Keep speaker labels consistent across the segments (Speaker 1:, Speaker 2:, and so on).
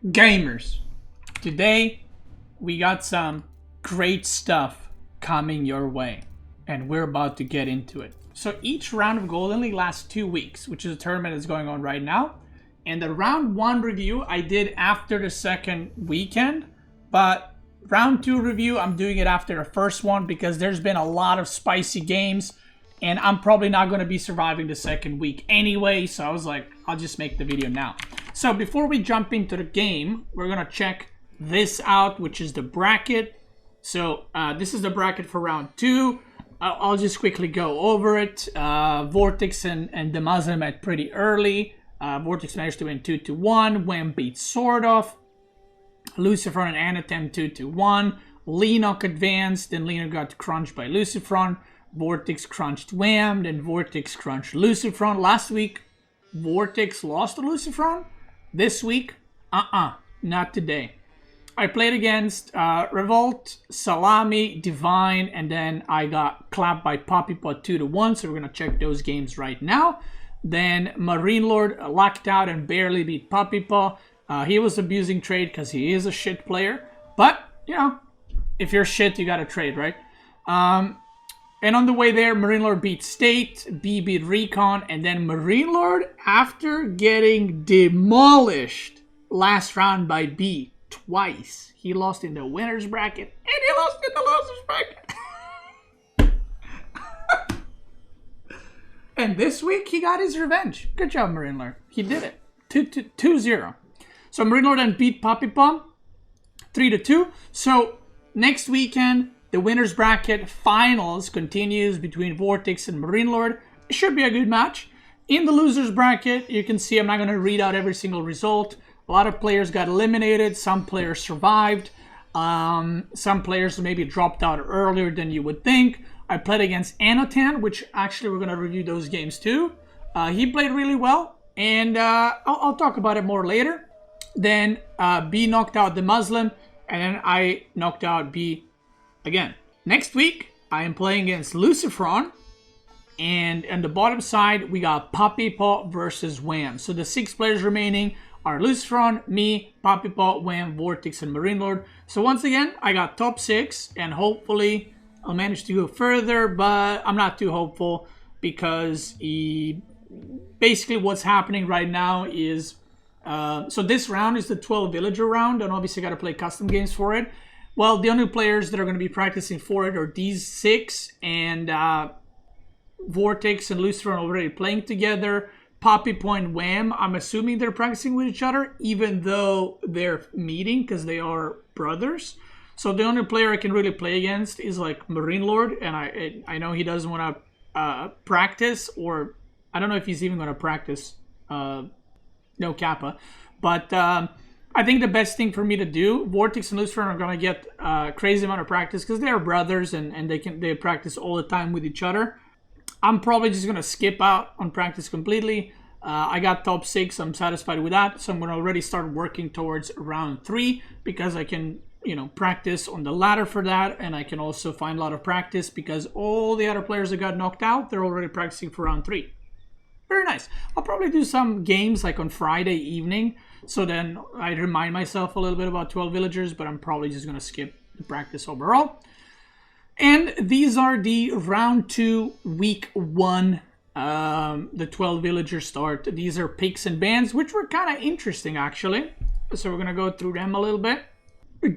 Speaker 1: Gamers, today we got some great stuff coming your way, and we're about to get into it. So each round of Golden League lasts 2 weeks, which is a tournament that's going on right now. And the round 1 review I did after the second weekend, but round 2 review I'm doing it after the first one because there's been a lot of spicy games and I'm probably not going to be surviving the second week anyway, so I was like, I'll just make the video now. So before we jump into the game, we're going to check this out, which is the bracket. So this is the bracket for round 2. I'll just quickly go over it. Vortex and the Muslim met pretty early. Vortex managed to win 2-1. Wham beat sort of. Lucifron and Anatan 2-1. Lenok advanced, then Lenok got crunched by Lucifron. Vortex crunched Wham, then Vortex crunched Lucifron. Last week, Vortex lost to Lucifron. This week, not today. I played against Revolt, Salami, Divine, and then I got clapped by Poppypot 2-1, so we're going to check those games right now. Then Marine Lord locked out and barely beat Poppypot. He was abusing trade because he is a shit player. But, you know, if you're shit, you got to trade, right? And on the way there, Marine Lord beat State, B beat Recon, and then Marine Lord, after getting demolished last round by B twice, he lost in the winner's bracket, and he lost in the loser's bracket. And this week, he got his revenge. Good job, Marine Lord. He did it. 2-0. So Marine Lord then beat Poppy Pom 3-2. So next weekend, the winner's bracket finals continues between Vortex and Marine Lord. It should be a good match. In the loser's bracket, you can see I'm not going to read out every single result. A lot of players got eliminated. Some players survived. Some players maybe dropped out earlier than you would think. I played against Anatan, which actually we're going to review those games too. He played really well, and I'll talk about it more later. Then B knocked out the Muslim, and then I knocked out B again. Next week, I am playing against Lucifron, and on the bottom side, we got Poppypot versus Wham. So the 6 players remaining are Lucifron, me, Poppypot, Wham, Vortex, and Marine Lord. So once again, I got top 6, and hopefully I'll manage to go further, but I'm not too hopeful because basically what's happening right now is, so this round is the 12 villager round, and obviously got to play custom games for it. Well, the only players that are going to be practicing for it are these 6, and Vortex and Lucifer are already playing together. Poppy Point Wham, I'm assuming they're practicing with each other, even though they're meeting because they are brothers. So the only player I can really play against is like Marine Lord, and I know he doesn't want to practice, or I don't know if he's even going to practice no Kappa, but I think the best thing for me to do, Vortex and Lucifer are going to get a crazy amount of practice because they're brothers and they practice all the time with each other. I'm probably just going to skip out on practice completely. I got top 6. I'm satisfied with that. So I'm going to already start working towards round 3 because I can, you know, practice on the ladder for that. And I can also find a lot of practice because all the other players that got knocked out, they're already practicing for round 3. Very nice. I'll probably do some games like on Friday evening. So then I remind myself a little bit about 12 villagers, but I'm probably just going to skip the practice overall. And these are the round 2, week 1, the 12 villager start. These are picks and bans, which were kind of interesting actually. So we're going to go through them a little bit.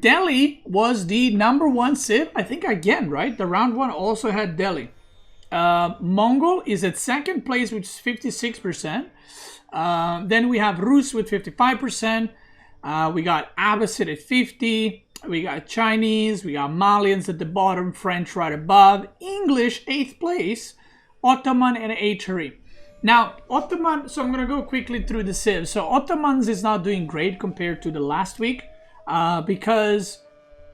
Speaker 1: Delhi was the number 1 civ, I think again, right? The round 1 also had Delhi. Mongol is at 2nd place, which is 56%. Then we have Rus with 55%. We got Abbasid at 50%. We got Chinese. We got Malians at the bottom. French right above. English 8th place. Ottoman and Atari. Now, Ottoman, so I'm going to go quickly through the civs. So Ottomans is not doing great compared to the last week because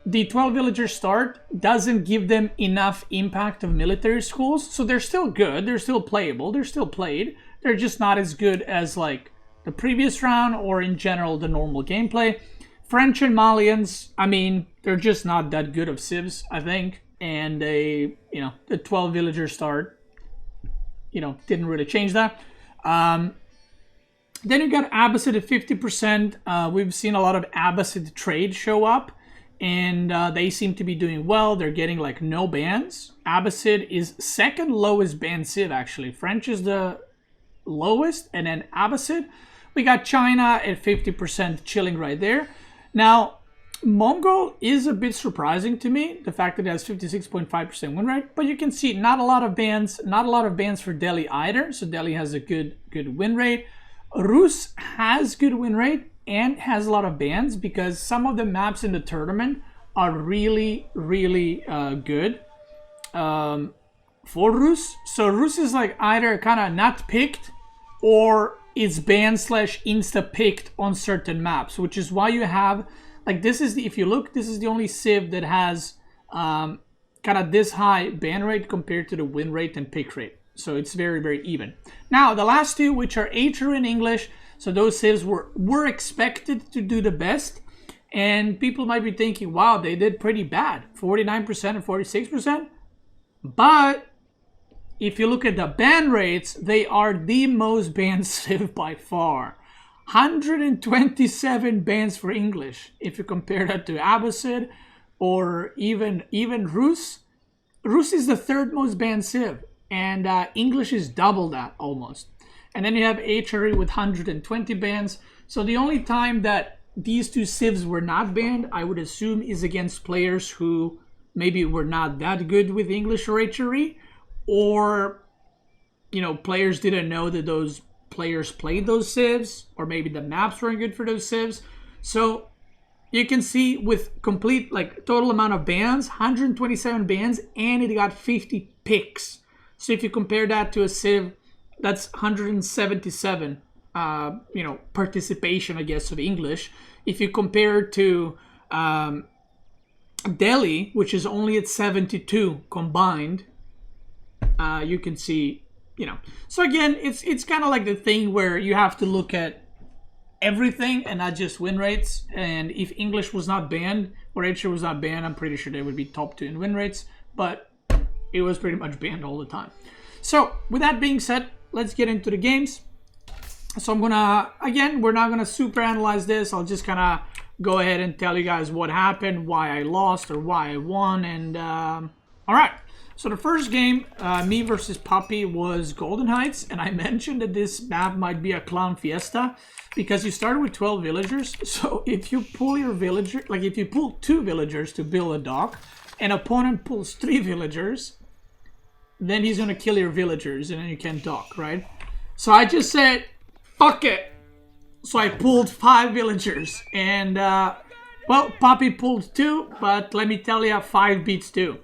Speaker 1: the 12 villager start doesn't give them enough impact of military schools. So they're still good. They're still playable. They're still played. They're just not as good as like the previous round or in general the normal gameplay. French and Malians, I mean, they're just not that good of civs, I think. And they, you know, the 12 villager start, you know, didn't really change that. Then you got Abbasid at 50%. We've seen a lot of Abbasid trade show up, and they seem to be doing well. They're getting like no bans. Abbasid is second lowest ban civ actually. French is the lowest, and then Abbasid. We got China at 50% chilling right there. Now, Mongol is a bit surprising to me, the fact that it has 56.5% win rate, but you can see not a lot of bans for Delhi either, so Delhi has a good win rate. Rus has good win rate and has a lot of bans because some of the maps in the tournament are really good for Rus. So Rus is like either kind of not picked or it's banned / insta picked on certain maps, which is why you have like this is the, if you look, this is the only civ that has kind of this high ban rate compared to the win rate and pick rate. So it's very even. Now the last two, which are Acher and English, so those civs were expected to do the best, and people might be thinking, wow, they did pretty bad, 49% and 46%. But if you look at the ban rates, they are the most banned civ by far. 127 bans for English. If you compare that to Abbasid or even Rus. Rus is the third most banned civ, and English is double that almost. And then you have HRE with 120 bans. So the only time that these two civs were not banned, I would assume, is against players who maybe were not that good with English or HRE, or players didn't know that those players played those civs, or maybe the maps weren't good for those civs. So you can see with complete total amount of bans, 127 bans, and it got 50 picks. So if you compare that to a civ, that's 177 participation, I guess, of English. If you compare it to Delhi, which is only at 72 combined, you can see, So again, it's kind of like the thing where you have to look at everything and not just win rates. And if English was not banned or HR was not banned, I'm pretty sure they would be top 2 in win rates. But it was pretty much banned all the time. So with that being said, let's get into the games. So I'm gonna, again, we're not gonna super analyze this. I'll just kind of go ahead and tell you guys what happened, why I lost or why I won, and all right. So the first game, me versus Puppy, was Golden Heights, and I mentioned that this map might be a clown fiesta because you started with 12 villagers. So if you pull your villager, if you pull 2 villagers to build a dock, and opponent pulls 3 villagers, then he's gonna kill your villagers, and then you can't dock, right? So I just said, fuck it. So I pulled 5 villagers, and well, Puppy pulled 2, but let me tell you, 5 beats 2.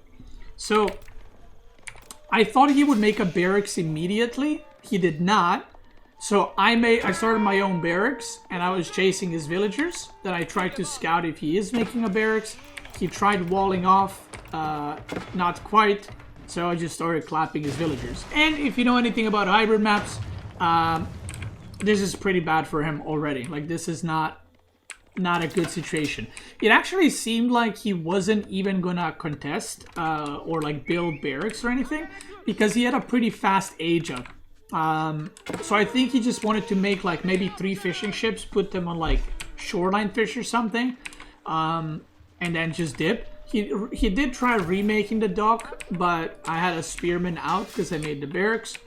Speaker 1: So I thought he would make a barracks immediately. He did not. So I started my own barracks, and I was chasing his villagers. Then I tried to scout if he is making a barracks. He tried walling off, not quite. So I just started clapping his villagers. And if you know anything about hybrid maps, this is pretty bad for him already. This is not a good situation. It actually seemed like he wasn't even gonna contest or build barracks or anything, because he had a pretty fast age up. So I think he just wanted to make maybe 3 fishing ships, put them on shoreline fish or something, and then just dip. He did try remaking the dock, but I had a spearman out because I made the barracks.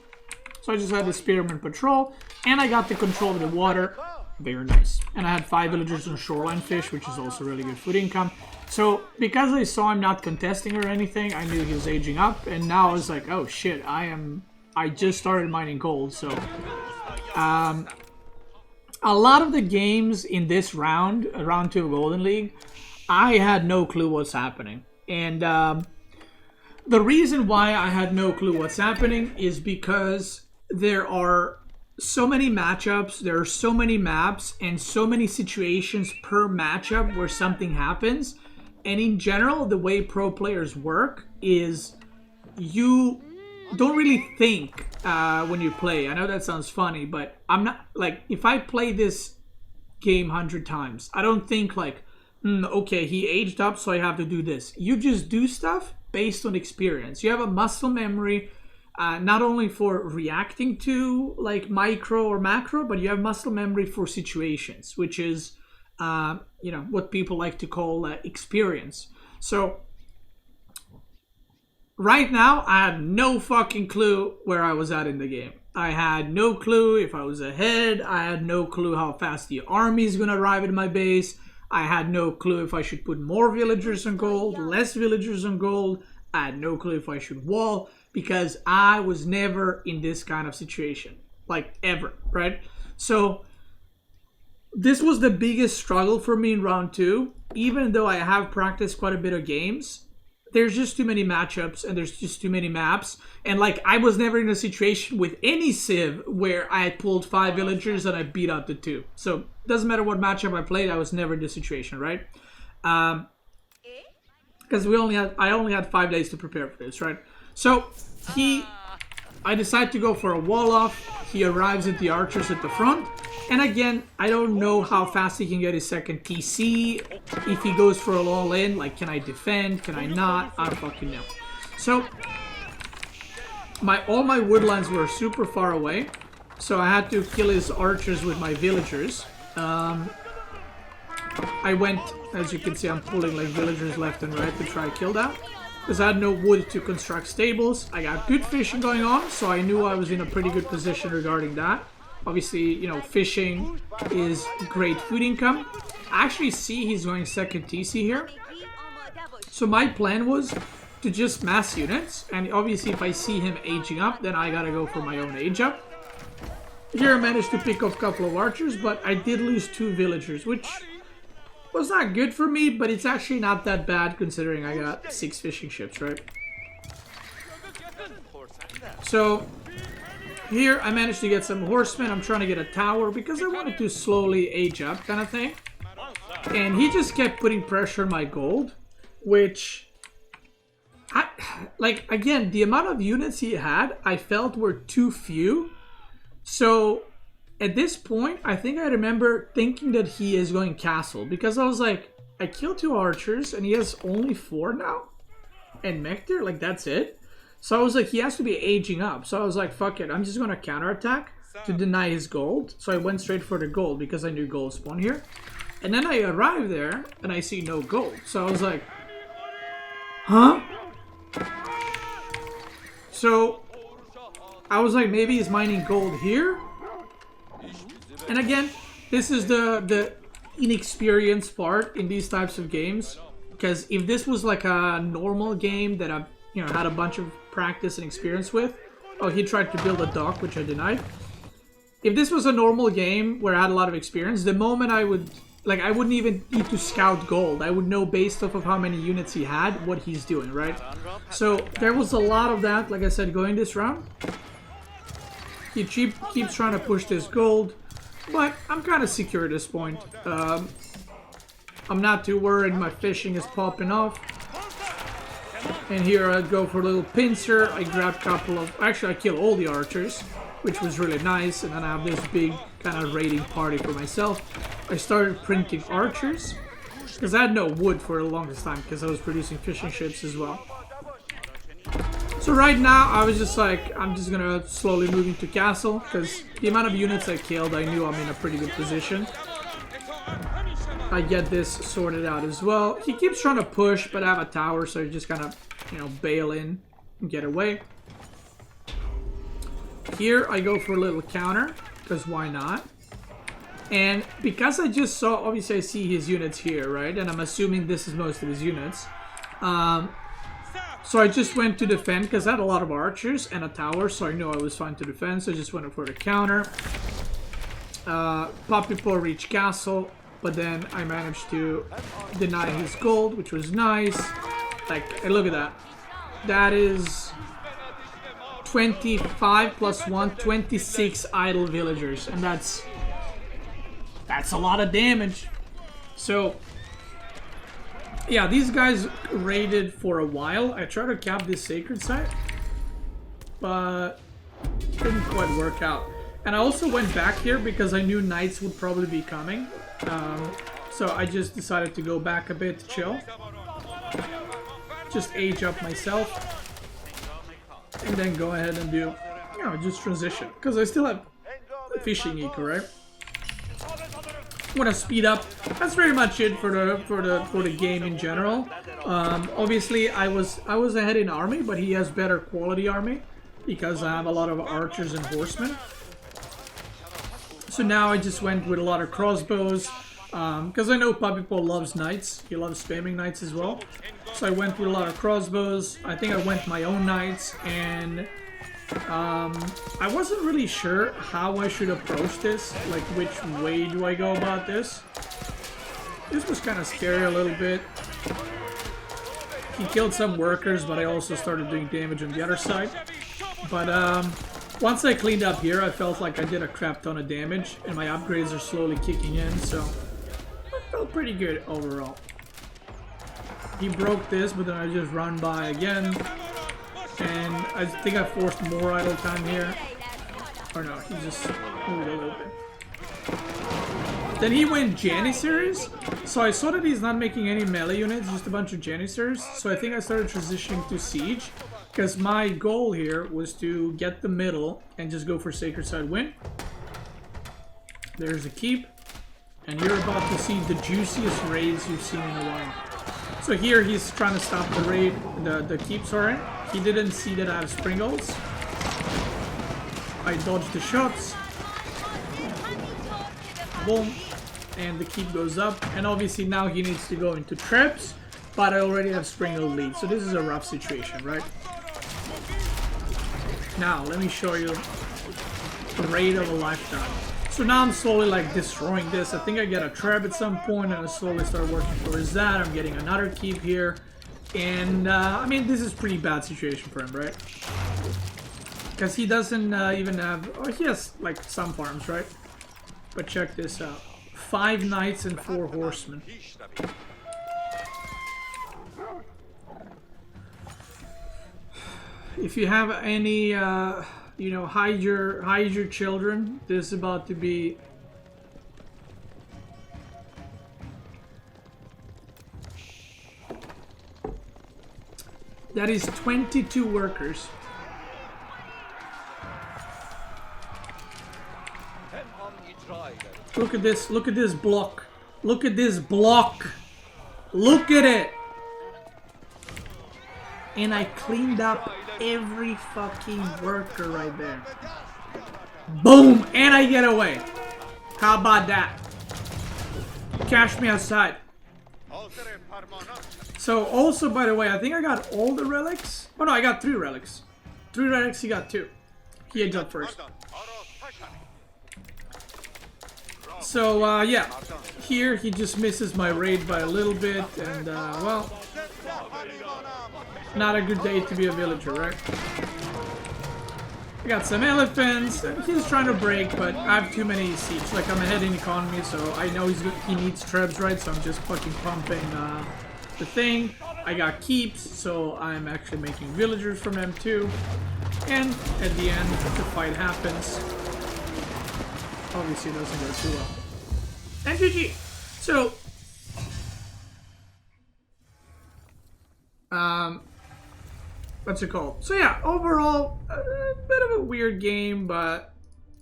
Speaker 1: So I just had the spearman patrol, and I got the control of the water. Very nice. And I had 5 villagers on shoreline fish, which is also really good food income. So because I saw him not contesting or anything, I knew he was aging up, and now I was like, oh shit, I just started mining gold. So a lot of the games in this round 2 of Golden League, I had no clue what's happening. And the reason why I had no clue what's happening is because there are so many matchups, there are so many maps, and so many situations per matchup where something happens. And in general, the way pro players work is you don't really think when you play. I know that sounds funny, but I'm not, if I play this game 100 times, I don't think okay, he aged up, so I have to do this. You just do stuff based on experience. You have a muscle memory not only for reacting to like micro or macro, but you have muscle memory for situations, which is you know, what people like to call experience. So right now, I have no fucking clue where I was at in the game. I had no clue if I was ahead. I had no clue how fast the army is gonna arrive at my base. I had no clue if I should put more villagers on gold, less villagers on gold. I had no clue if I should wall, because I was never in this kind of situation. Like, ever, right? So this was the biggest struggle for me in round 2. Even though I have practiced quite a bit of games, there's just too many matchups and there's just too many maps. And like, I was never in a situation with any Civ where I had pulled 5 villagers and I beat out the 2. So it doesn't matter what matchup I played, I was never in this situation, right? Because I only had 5 days to prepare for this, right? So I decide to go for a wall off. He arrives at the archers at the front. And again, I don't know how fast he can get his second TC. If he goes for an all-in, like, can I defend? Can I not? I don't fucking know. So, all my woodlands were super far away. So I had to kill his archers with my villagers. I went, as you can see, I'm pulling like villagers left and right to try to kill that. Because I had no wood to construct stables. I got good fishing going on, so I knew I was in a pretty good position regarding that. Obviously, you know, fishing is great food income. I actually see he's going second TC here. So my plan was to just mass units. And obviously, if I see him aging up, then I gotta go for my own age up. Here I managed to pick off a couple of archers, but I did lose 2 villagers, which was not good for me, but it's actually not that bad considering I got 6 fishing ships, right? So here I managed to get some horsemen. I'm trying to get a tower because I wanted to slowly age up kind of thing. And he just kept putting pressure on my gold, which like, again, the amount of units he had I felt were too few. So at this point, I think I remember thinking that he is going castle, because I was like, I killed 2 archers and he has only 4 now? And Mector, like, that's it? So I was like, he has to be aging up. So I was like, fuck it, I'm just gonna counterattack to deny his gold. So I went straight for the gold because I knew gold spawned here. And then I arrived there and I see no gold. So I was like, huh? So I was like, maybe he's mining gold here? And again, this is the inexperienced part in these types of games. Because if this was like a normal game that I've, you know, had a bunch of practice and experience with. Oh, he tried to build a dock, which I denied. If this was a normal game where I had a lot of experience, the moment I would, like, I wouldn't even need to scout gold. I would know based off of how many units he had, what he's doing, right? So there was a lot of that, like I said, going this round. He keeps trying to push this gold, but I'm kind of secure at this point. I'm not too worried. My fishing is popping off. And here I go for a little pincer. I grab a couple of... Actually, I kill all the archers, which was really nice. And then I have this big kind of raiding party for myself. I started printing archers, because I had no wood for the longest time, because I was producing fishing ships as well. So right now, I was just like, I'm just gonna slowly move into castle, because the amount of units I killed, I knew I'm in a pretty good position. I get this sorted out as well. He keeps trying to push, but I have a tower, so I just kind of, you know, bail in and get away. Here, I go for a little counter, because why not? And because I just saw, obviously I see his units here, right? And I'm assuming this is most of his units. So I just went to defend, because I had a lot of archers and a tower, so I knew I was fine to defend, so I just went for the counter. Papipo reached castle. But then I managed to deny his gold, which was nice. Like, look at that. That is 25 plus 1, 26 idle villagers. And that's a lot of damage. So, yeah, these guys raided for a while. I tried to cap this sacred site, but didn't quite work out. And I also went back here because I knew knights would probably be coming. So I just decided to go back a bit to chill. Just age up myself. and then go ahead and do, you know, just transition, because I still have fishing eco, right? I'm gonna speed up. That's pretty much it for the game in general. Obviously, I was ahead in army, but he has better quality army because I have a lot of archers and horsemen. So now I just went with a lot of crossbows because I know Puppypaw loves knights. He loves spamming knights as well. So I went with a lot of crossbows. I think I went my own knights, and I wasn't really sure how I should approach this, like which way do I go about this. This was kind of scary a little bit. He killed some workers, but I also started doing damage on the other side. But once I cleaned up here, I felt like I did a crap ton of damage, and my upgrades are slowly kicking in, so I felt pretty good overall. He broke this, but then I just run by again. And I think I forced more idle time here. Or no, he just moved a little bit. Then he went Janissaries. So I saw that he's not making any melee units, just a bunch of Janissaries. So I think I started transitioning to Siege. Because my goal here was to get the middle and just go for Sacred Side win. There's a keep. And you're about to see the juiciest raids you've seen in a while. So here he's trying to stop the raid, the keep, sorry. He didn't see that I have Springles. I dodged the shots. Boom. And the keep goes up. And obviously now he needs to go into traps. But I already have Springle lead. So this is a rough situation, right? Now, let me show you the raid of a lifetime. So now I'm slowly like destroying this. I think I get a trap at some point and I slowly start working towards that. I'm getting another keep here. And, I mean, this is a pretty bad situation for him, right? Because he doesn't even have... Oh, he has, like, some farms, right? But check this out. 5 knights and 4 horsemen. If you have any, you know, hide your children, this is about to be... That is 22 workers. Look at this block. Look at this block. Look at it. And I cleaned up every fucking worker right there. Boom! And I get away. How about that? Cash me outside. So also, by the way, I think I got all the relics. Oh no, I got 3 relics. 3 relics, he got 2. He ends up first. So, yeah. Here, he just misses my raid by a little bit. And, well... Not a good day to be a villager, right? I got some elephants. He's trying to break, but I have too many siege. Like, I'm ahead in economy, so I know he needs trebs, right? So I'm just fucking pumping, the thing. I got keeps, so I'm actually making villagers from them too. And at the end, the fight happens. Obviously, it doesn't go too well. And GG. So, what's it called? So yeah, overall, a bit of a weird game, but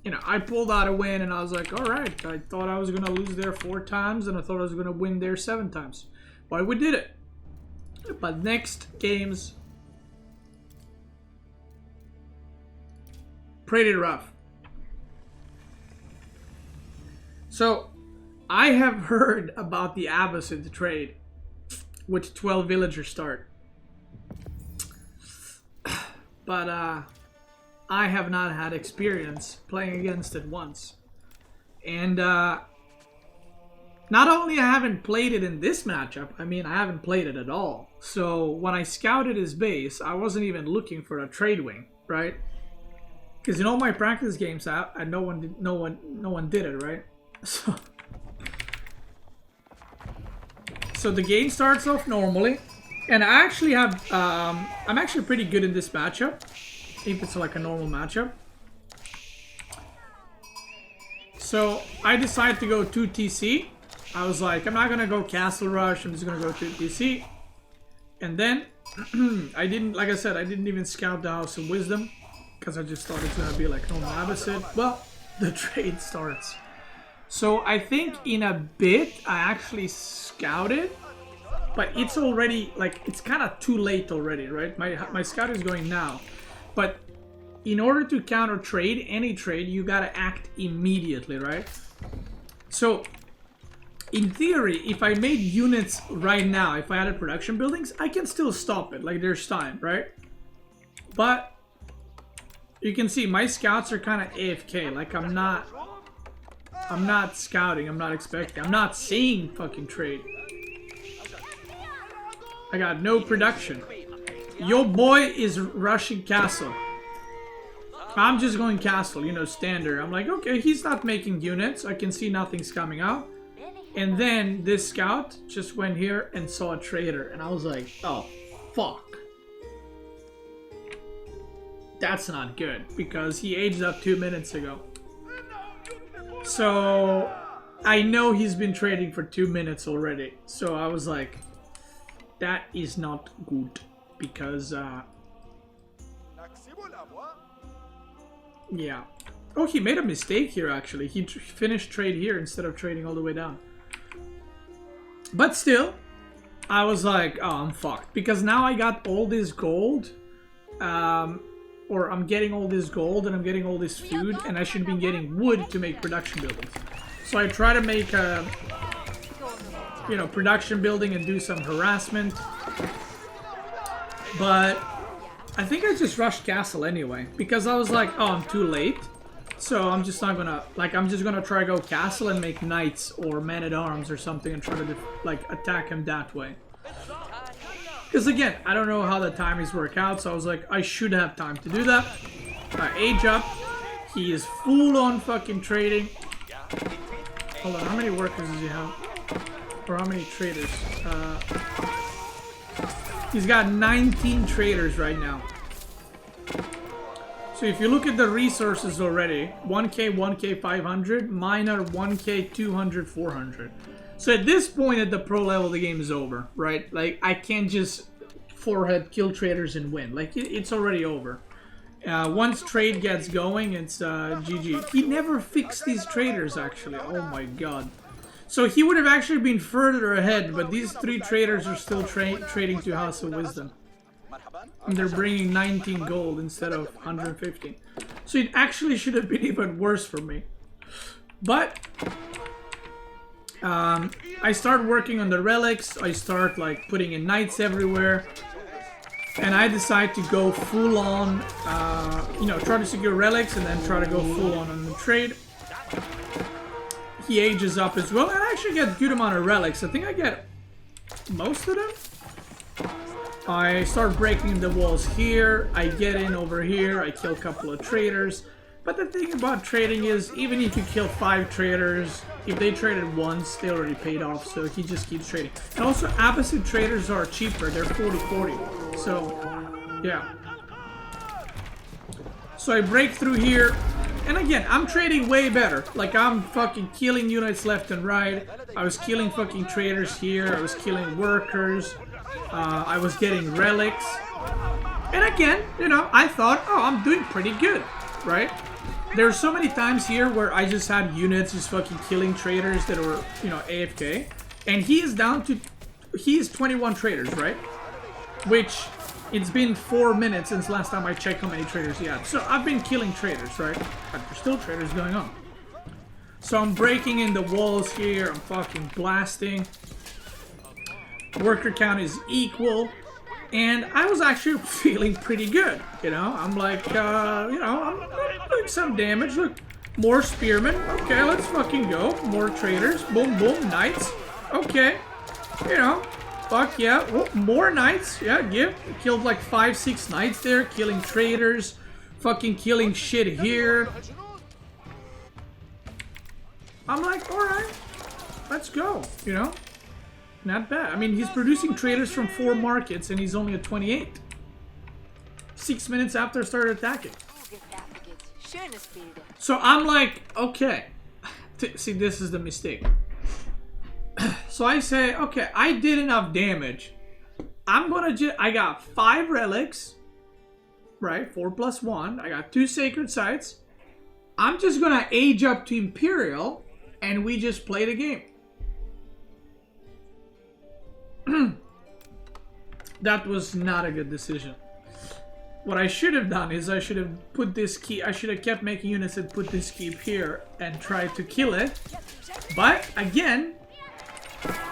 Speaker 1: you know, I pulled out a win, and I was like, all right. I thought I was gonna lose there 4 times, and I thought I was gonna win there 7 times. But we did it. But next games, pretty rough. So, I have heard about the Abbasid trade, which 12 villagers start. But, I have not had experience playing against it once. And, not only I haven't played it in this matchup, I mean, I haven't played it at all. So when I scouted his base, I wasn't even looking for a trade wing, right? Because in all my practice games, no one did it, right? So the game starts off normally, and I actually have, I'm actually pretty good in this matchup, if it's like a normal matchup. So I decided to go 2 TC. I was like, I'm not gonna go Castle Rush, I'm just gonna go 2 TC. And then I didn't, like I said, I didn't even scout the House of Wisdom because I just thought it's gonna be like normal Abbasid. Well, the trade starts. So I think in a bit I actually scouted, but it's already like it's kind of too late already, right? My scout is going now, but in order to counter trade any trade, you gotta act immediately, right? So in theory, if I made units right now, if I added production buildings, I can still stop it. Like, there's time, right? But you can see my scouts are kind of AFK. Like, I'm not scouting. I'm not expecting. I'm not seeing fucking trade. I got no production. Yo boy is rushing castle. I'm just going castle, you know, standard. I'm like, okay, he's not making units. I can see nothing's coming out. And then this scout just went here and saw a trader. And I was like, oh, fuck. That's not good. Because he aged up 2 minutes ago. So I know he's been trading for 2 minutes already. So I was like, that is not good. Because, yeah. Oh, he made a mistake here, actually. He finished trade here instead of trading all the way down. But still, I was like, oh, I'm fucked. Because now I got all this gold. Or I'm getting all this gold and I'm getting all this food. And I should be getting wood to make production buildings. So I try to make a, you know, production building and do some harassment. But I think I just rushed castle anyway. Because I was like, oh, I'm too late. So I'm just not gonna, like, I'm just gonna try to go castle and make knights or men-at-arms or something and try to, like, attack him that way. Because again, I don't know how the timings work out, so I was like, I should have time to do that. Age up. He is full on fucking trading. Hold on, how many workers does he have? Or how many traders? He's got 19 traders right now. So if you look at the resources already, 1k, 1k, 500, mine are 1k, 200, 400. So at this point at the pro level, the game is over, right? Like, I can't just forehead kill traders and win. Like, it's already over. Once trade gets going, it's GG. He never fixed these traders, actually. Oh my god. So he would have actually been further ahead, but these 3 traders are still trading to House of Wisdom. And they're bringing 19 gold instead of 150. So it actually should have been even worse for me. But I start working on the relics. I start like putting in knights everywhere. And I decide to go full on, you know, try to secure relics and then try to go full on the trade. He ages up as well. And I actually get a good amount of relics. I think I get most of them. I start breaking the walls here, I get in over here, I kill a couple of traders. But the thing about trading is, even if you kill 5 traders, if they traded once, they already paid off, so he just keeps trading. And also, Abbasid traders are cheaper, they're 40-40. So, yeah. So I break through here, and again, I'm trading way better. Like, I'm fucking killing units left and right. I was killing fucking traders here, I was killing workers. I was getting relics. And again, you know, I thought, oh, I'm doing pretty good, right? There's so many times here where I just had units just fucking killing traders that were, you know, AFK. And he is down to, he is 21 traders, right? Which, it's been 4 minutes since last time I checked how many traders he had. So I've been killing traders, right? But there's still traders going on. So I'm breaking in the walls here, I'm fucking blasting. Worker count is equal, and I was actually feeling pretty good, you know? I'm like, you know, I'm doing some damage. Look, more spearmen. Okay, let's fucking go. More traders. Boom, boom, knights. Okay, you know, fuck yeah. Oh, more knights. Yeah, killed like 5-6 knights there, killing traders, fucking killing shit here. I'm like, alright, let's go, you know? Not bad. I mean, he's producing traders from 4 markets and he's only at 28. 6 minutes after I started attacking. So I'm like, okay. See, this is the mistake. So I say, okay, I did enough damage I'm gonna just... I got 5 relics. Right? 4 plus 1. I got 2 sacred sites. I'm just gonna age up to Imperial. And we just play the game. That was not a good decision. What I should have done is I should have put this key... I should have kept making units and put this keep here. And tried to kill it. But, again...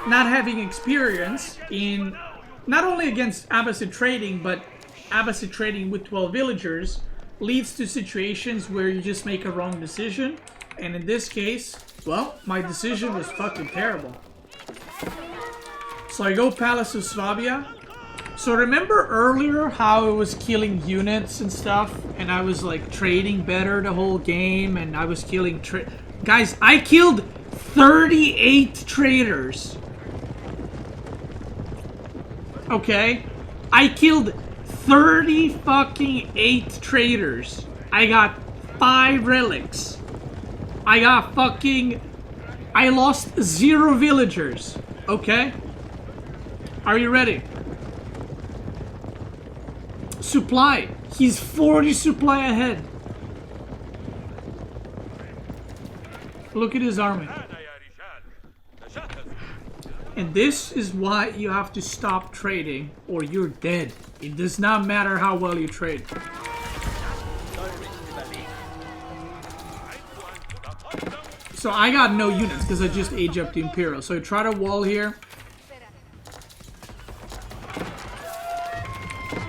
Speaker 1: not having experience in not only against Abbasid trading, but Abbasid trading with 12 villagers leads to situations where you just make a wrong decision. And in this case, well, my decision was fucking terrible. So I go Palace of Swabia. So remember earlier how I was killing units and stuff, and I was like trading better the whole game, and I was killing guys, I killed 38 traders. Okay? I killed 30 fucking 8 traders. I got 5 relics. I got fucking... I lost 0 villagers. Okay? Are you ready? Supply. He's 40 supply ahead. Look at his army. And this is why you have to stop trading or you're dead. It does not matter how well you trade. So I got no units because I just age up the Imperial. So I try to wall here.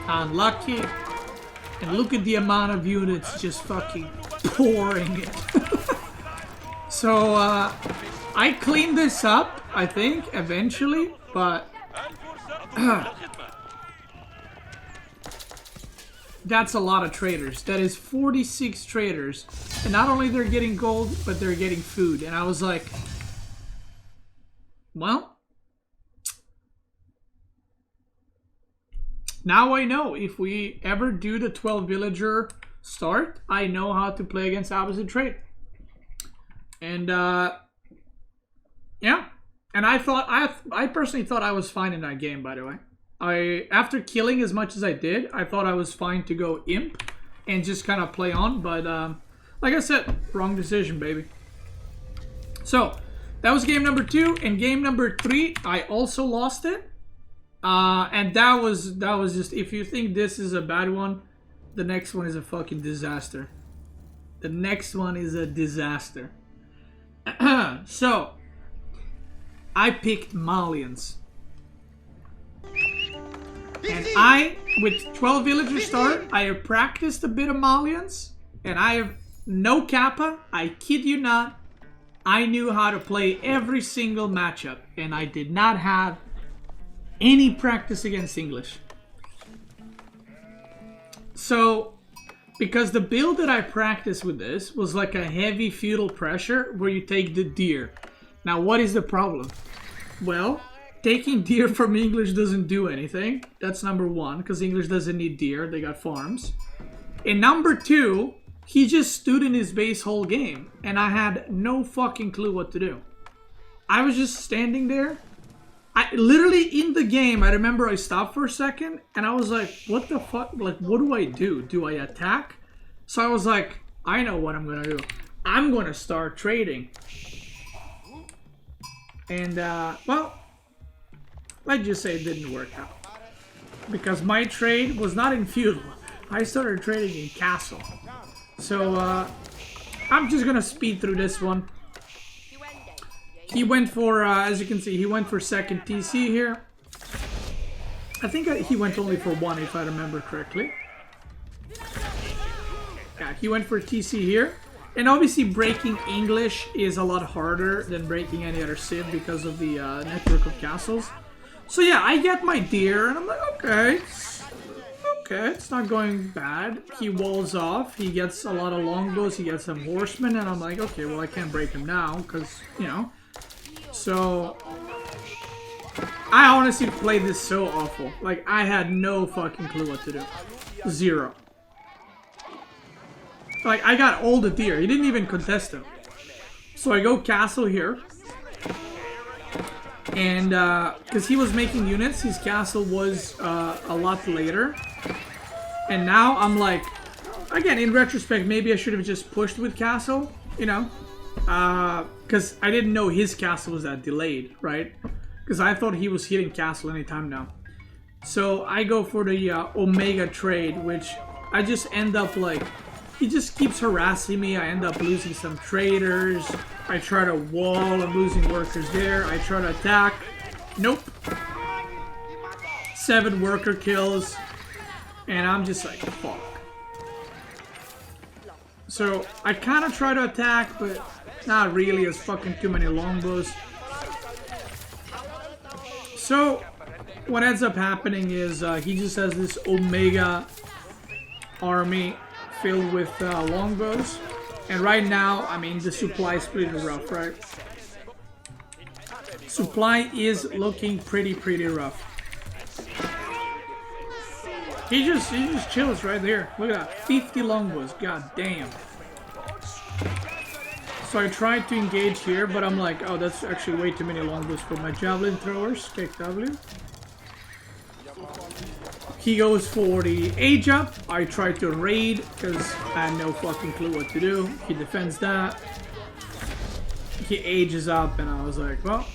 Speaker 1: Unlucky. And look at the amount of units just fucking pouring it. So I cleaned this up, I think, eventually, but that's a lot of traders. That is 46 traders. And not only they're getting gold, but they're getting food. And I was like, well, now I know if we ever do the 12 villager start, I know how to play against Abbasid trade. And yeah, and I personally thought I was fine in that game, by the way. After killing as much as I did, I thought I was fine to go imp and just kind of play on, but like I said, wrong decision, baby. So that was game number 2, and game number 3 I also lost it. And that was just, if you think this is a bad one, the next one is a fucking disaster. The next one is a disaster. So I picked Malians. And I, with 12 villagers start, I have practiced a bit of Malians. And I have no kappa, I kid you not. I knew how to play every single matchup. And I did not have any practice against English. So, because the build that I practiced with this was like a heavy feudal pressure where you take the deer. Now, what is the problem? Well, taking deer from English doesn't do anything. That's number 1, because English doesn't need deer. They got farms. And number 2, he just stood in his base whole game. And I had no fucking clue what to do. I was just standing there. I literally, in the game, I remember I stopped for a second. And I was like, what the fuck? Like, what do I do? Do I attack? So I was like, I know what I'm going to do. I'm going to start trading. And, well, let's just say it didn't work out. Because my trade was not in feudal. I started trading in castle. So, I'm just going to speed through this one. He went for, as you can see, he went for second TC here. I think he went only for 1, if I remember correctly. Yeah, he went for TC here. And obviously breaking English is a lot harder than breaking any other civ because of the network of castles. So yeah, I get my deer and I'm like, okay. Okay, it's not going bad. He walls off. He gets a lot of longbows. He gets some horsemen. And I'm like, okay, well, I can't break him now because, you know. So, I honestly played this so awful. Like, I had no fucking clue what to do. 0. Like, I got all the deer. He didn't even contest him. So I go castle here. And because he was making units, his castle was a lot later. And now I'm like, again, in retrospect, maybe I should have just pushed with castle, you know? Because I didn't know his castle was that delayed, right? Because I thought he was hitting castle anytime now. So I go for the Omega trade, which I just end up like, he just keeps harassing me. I end up losing some traders. I try to wall, I'm losing workers there. I try to attack. Nope. 7 worker kills. And I'm just like, fuck. So I kind of try to attack, but not really. It's fucking too many longbows. So what ends up happening is he just has this Omega army filled with longbows. And right now, I mean, the supply is pretty rough, right? Supply is looking pretty rough. He just chills right there. Look at that, 50 longbows. God damn. So I tried to engage here, but I'm like, oh, that's actually way too many longbows for my javelin throwers. Take W. He goes for the age up. I try to raid because I had no fucking clue what to do. He defends that. He ages up, and I was like, well,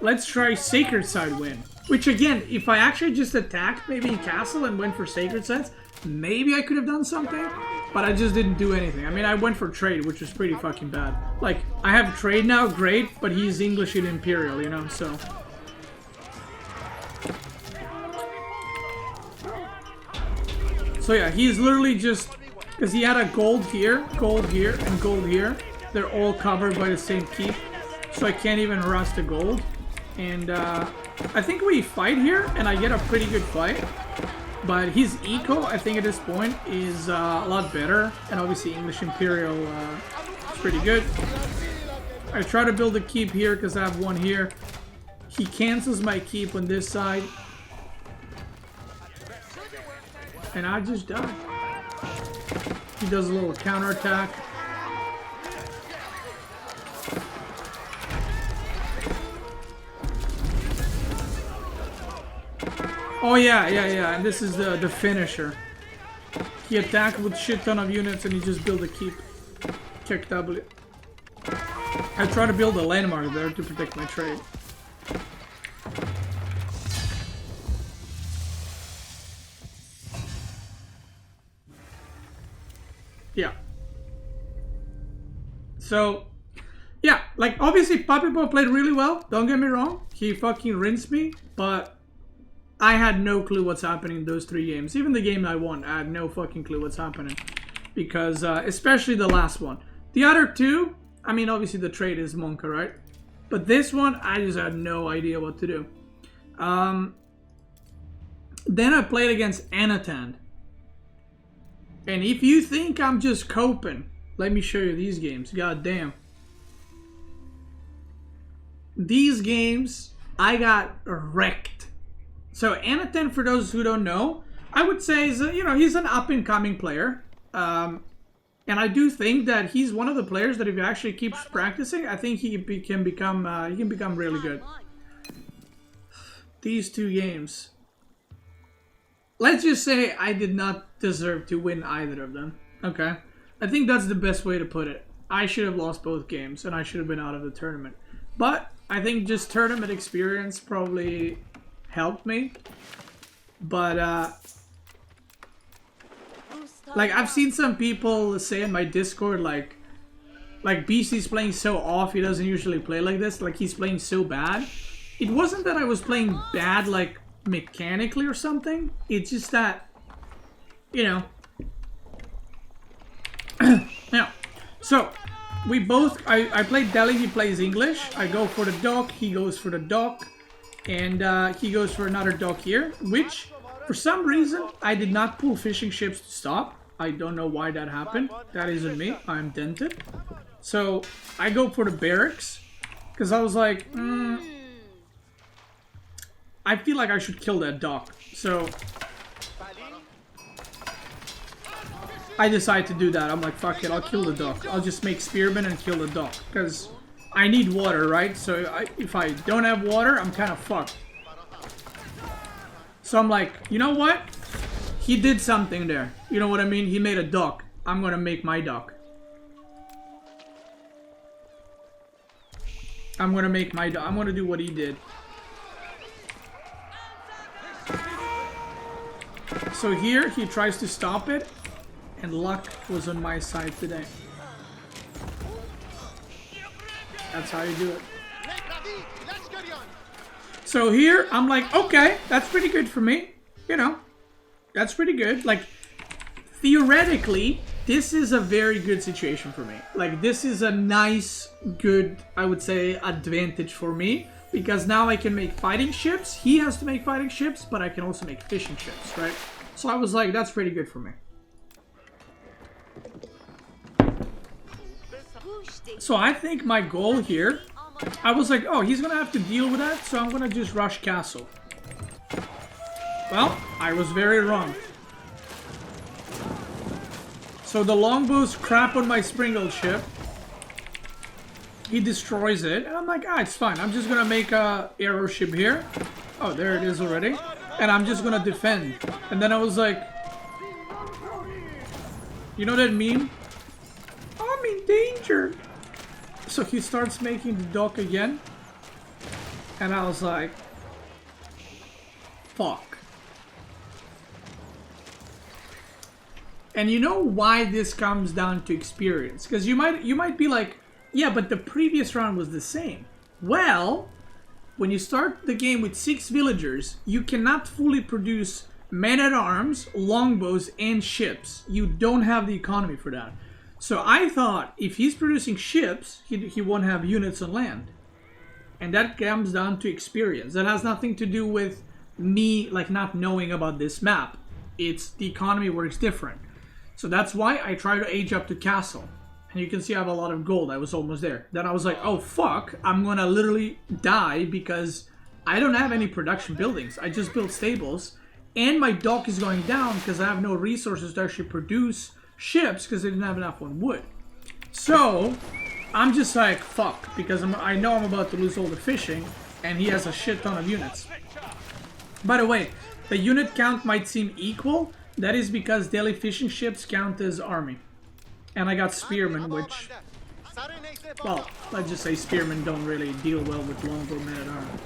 Speaker 1: let's try Sacred Side win. Which again, if I actually just attacked maybe castle and went for Sacred Sides, maybe I could have done something. But I just didn't do anything. I mean, I went for trade, which was pretty fucking bad. Like, I have trade now, great, but he's English and Imperial, you know, so. So yeah, he's literally just, because he had a gold here, and gold here. They're all covered by the same keep, so I can't even harass the gold. And I think we fight here, and I get a pretty good fight. But his eco, I think at this point, is a lot better. And obviously English Imperial is pretty good. I try to build a keep here because I have one here. He cancels my keep on this side. And I just die. He does a little counterattack. Oh yeah, and this is the finisher. He attacked with shit ton of units and he just built a keep. Kick W. I try to build a landmark there to protect my trade. Yeah. So, yeah, like obviously Puppy Boy played really well, don't get me wrong. He fucking rinsed me, but I had no clue what's happening in those 3 games. Even the game I won, I had no fucking clue what's happening. Because, especially the last one. The other 2, I mean, obviously the trade is Monka, right? But this one, I just had no idea what to do. Then I played against Anatan. And if you think I'm just coping, let me show you these games. God damn. These games, I got wrecked. So Anatan, for those who don't know, I would say is he's an up-and-coming player, and I do think that he's one of the players that if he actually keeps practicing, I think he can become really good. These 2 games, let's just say I did not deserve to win either of them. Okay, I think that's the best way to put it. I should have lost both games, and I should have been out of the tournament. But I think just tournament experience probably helped me, but like I've seen some people say in my Discord like Beasty's playing so off, he doesn't usually play like this, like he's playing so bad. It wasn't that I was playing bad like mechanically or something, it's just that, you know. Now, so we both, I played Delhi, he plays English, I go for the dock, he goes for the dock. And he goes for another dock here, which, for some reason, I did not pull fishing ships to stop. I don't know why that happened. That isn't me. I'm dented. So, I go for the barracks, because I was like, I feel like I should kill that dock. So, I decide to do that. I'm like, fuck it, I'll kill the dock. I'll just make spearmen and kill the dock, because I need water, right? So if I don't have water, I'm kind of fucked. So I'm like, you know what? He did something there. You know what I mean? He made a dock. I'm gonna make my dock. I'm gonna make my dock. I'm gonna do what he did. So here, he tries to stop it. And luck was on my side today. That's how you do it. So here, I'm like, okay, that's pretty good for me. You know, that's pretty good. Like, theoretically, this is a very good situation for me. Like, this is a nice, good, I would say, advantage for me. Because now I can make fighting ships. He has to make fighting ships, but I can also make fishing ships, right? So I was like, that's pretty good for me. So I think my goal here, I was like, oh, he's gonna have to deal with that, so I'm gonna just rush castle. Well, I was very wrong. So the longbows crap on my springled ship. He destroys it, and I'm like, ah, it's fine. I'm just gonna make a arrow ship here. Oh, there it is already. And I'm just gonna defend. And then I was like, you know that meme? I'm in danger. So he starts making the dock again. And I was like, fuck. And you know why this comes down to experience? Because you might be like, yeah, but the previous round was the same. Well, when you start the game with 6 villagers, you cannot fully produce men-at-arms, longbows, and ships. You don't have the economy for that. So I thought if he's producing ships, he won't have units on land. And that comes down to experience. That has nothing to do with me like not knowing about this map. It's the economy works different. So that's why I try to age up to castle. And you can see I have a lot of gold. I was almost there. Then I was like, oh fuck, I'm gonna literally die because I don't have any production buildings. I just built stables. And my dock is going down because I have no resources to actually produce ships because they didn't have enough on wood. So I'm just like, fuck, because I know I'm about to lose all the fishing, and he has a shit ton of units. By the way, the unit count might seem equal. That is because daily fishing ships count as army. And I got spearmen, which, well, let's just say spearmen don't really deal well with longbow men-at-arms.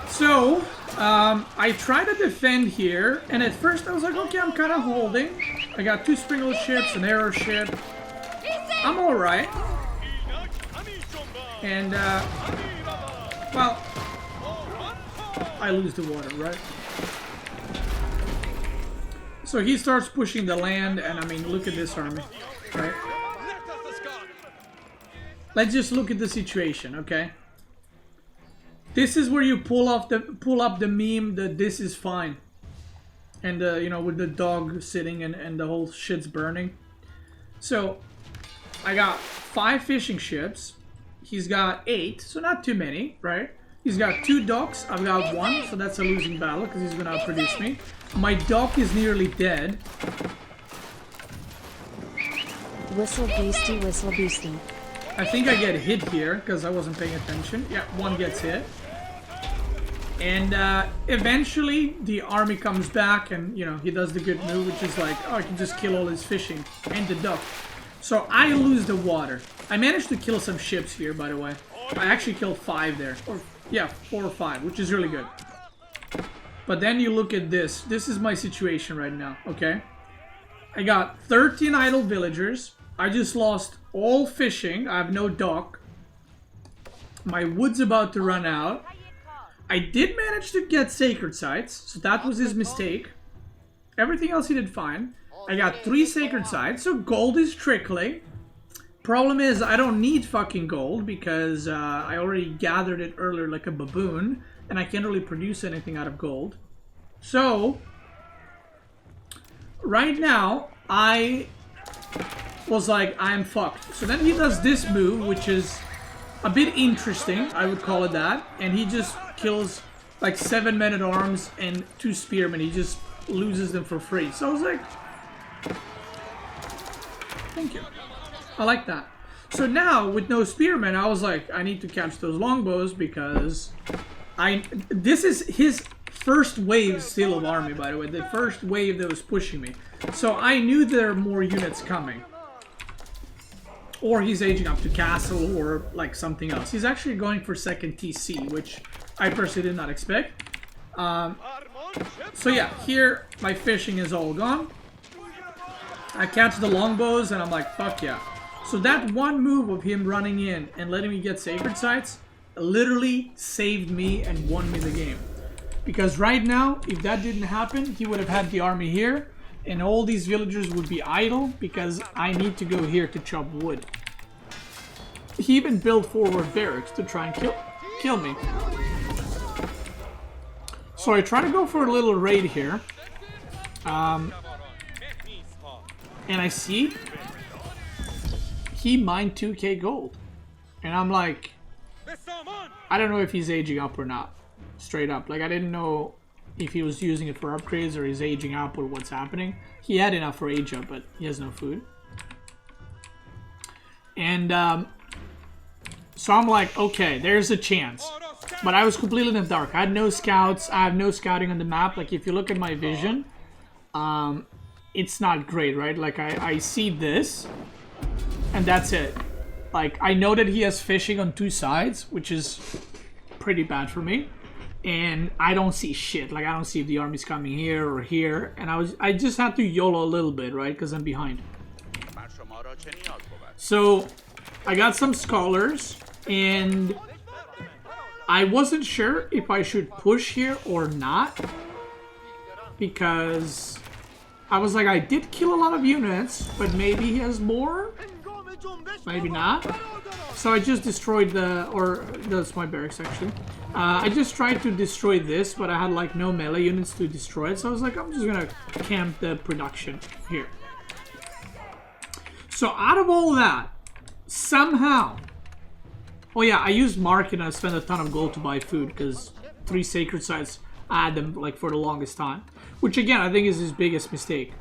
Speaker 1: So, I try to defend here, and at first I was like, okay, I'm kind of holding. I got 2 springled ships, an arrow ship. I'm alright. And, well, I lose the water, right? So he starts pushing the land, and I mean, look at this army, right? Let's just look at the situation, okay? This is where you pull up the meme that this is fine, and you know, with the dog sitting and the whole shit's burning. So I got 5 fishing ships. He's got 8, so not too many, right? He's got 2 docks. I've got 1, so that's a losing battle because he's gonna outproduce me. My dock is nearly dead.
Speaker 2: Whistle Beasty, whistle Beasty.
Speaker 1: I think I get hit here because I wasn't paying attention. Yeah, 1 gets hit. And eventually the army comes back and, you know, he does the good move, which is like, oh, I can just kill all his fishing and the duck. So I lose the water. I managed to kill some ships here, by the way. I actually killed 5 there. Or, yeah, 4 or 5, which is really good. But then you look at this. This is my situation right now, okay? I got 13 idle villagers. I just lost all fishing. I have no dock. My wood's about to run out. I did manage to get sacred sites, so that was his mistake. Everything else he did fine. I got 3 sacred sites, so gold is trickling. Problem is, I don't need fucking gold because I already gathered it earlier like a baboon, and I can't really produce anything out of gold. So, right now, I was like, I'm fucked. So then he does this move, which is a bit interesting, I would call it that, and he just kills like 7 men-at-arms and 2 spearmen. He just loses them for free. So I was like, thank you. I like that. So now, with no spearmen, I was like, I need to catch those longbows because this is his first wave still of army, by the way. The first wave that was pushing me. So I knew there are more units coming. Or he's aging up to castle or like something else. He's actually going for second TC, which I personally did not expect. So yeah, here my fishing is all gone. I catch the longbows and I'm like, fuck yeah. So that one move of him running in and letting me get sacred sites literally saved me and won me the game. Because right now, if that didn't happen, he would have had the army here and all these villagers would be idle because I need to go here to chop wood. He even built forward barracks to try and kill me. So I try to go for a little raid here. And I see he mined 2k gold. And I'm like, I don't know if he's aging up or not. Straight up. Like, I didn't know if he was using it for upgrades or he's aging up or what's happening. He had enough for age up, but he has no food. And so I'm like, okay, there's a chance. But I was completely in the dark. I had no scouts. I have no scouting on the map. Like, if you look at my vision, it's not great, right? Like, I see this, and that's it. Like, I know that he has fishing on two sides, which is pretty bad for me. And I don't see shit. Like, I don't see if the army's coming here or here. And I just had to YOLO a little bit, right? Because I'm behind. So, I got some scholars, and I wasn't sure if I should push here or not. Because I was like, I did kill a lot of units, but maybe he has more? Maybe not. So I just destroyed that's my barracks actually. I just tried to destroy this, but I had like no melee units to destroy it. So I was like, I'm just gonna camp the production here. So out of all that, somehow... Oh yeah, I used market and I spent a ton of gold to buy food because 3 sacred sites, I had them like for the longest time. Which again, I think is his biggest mistake.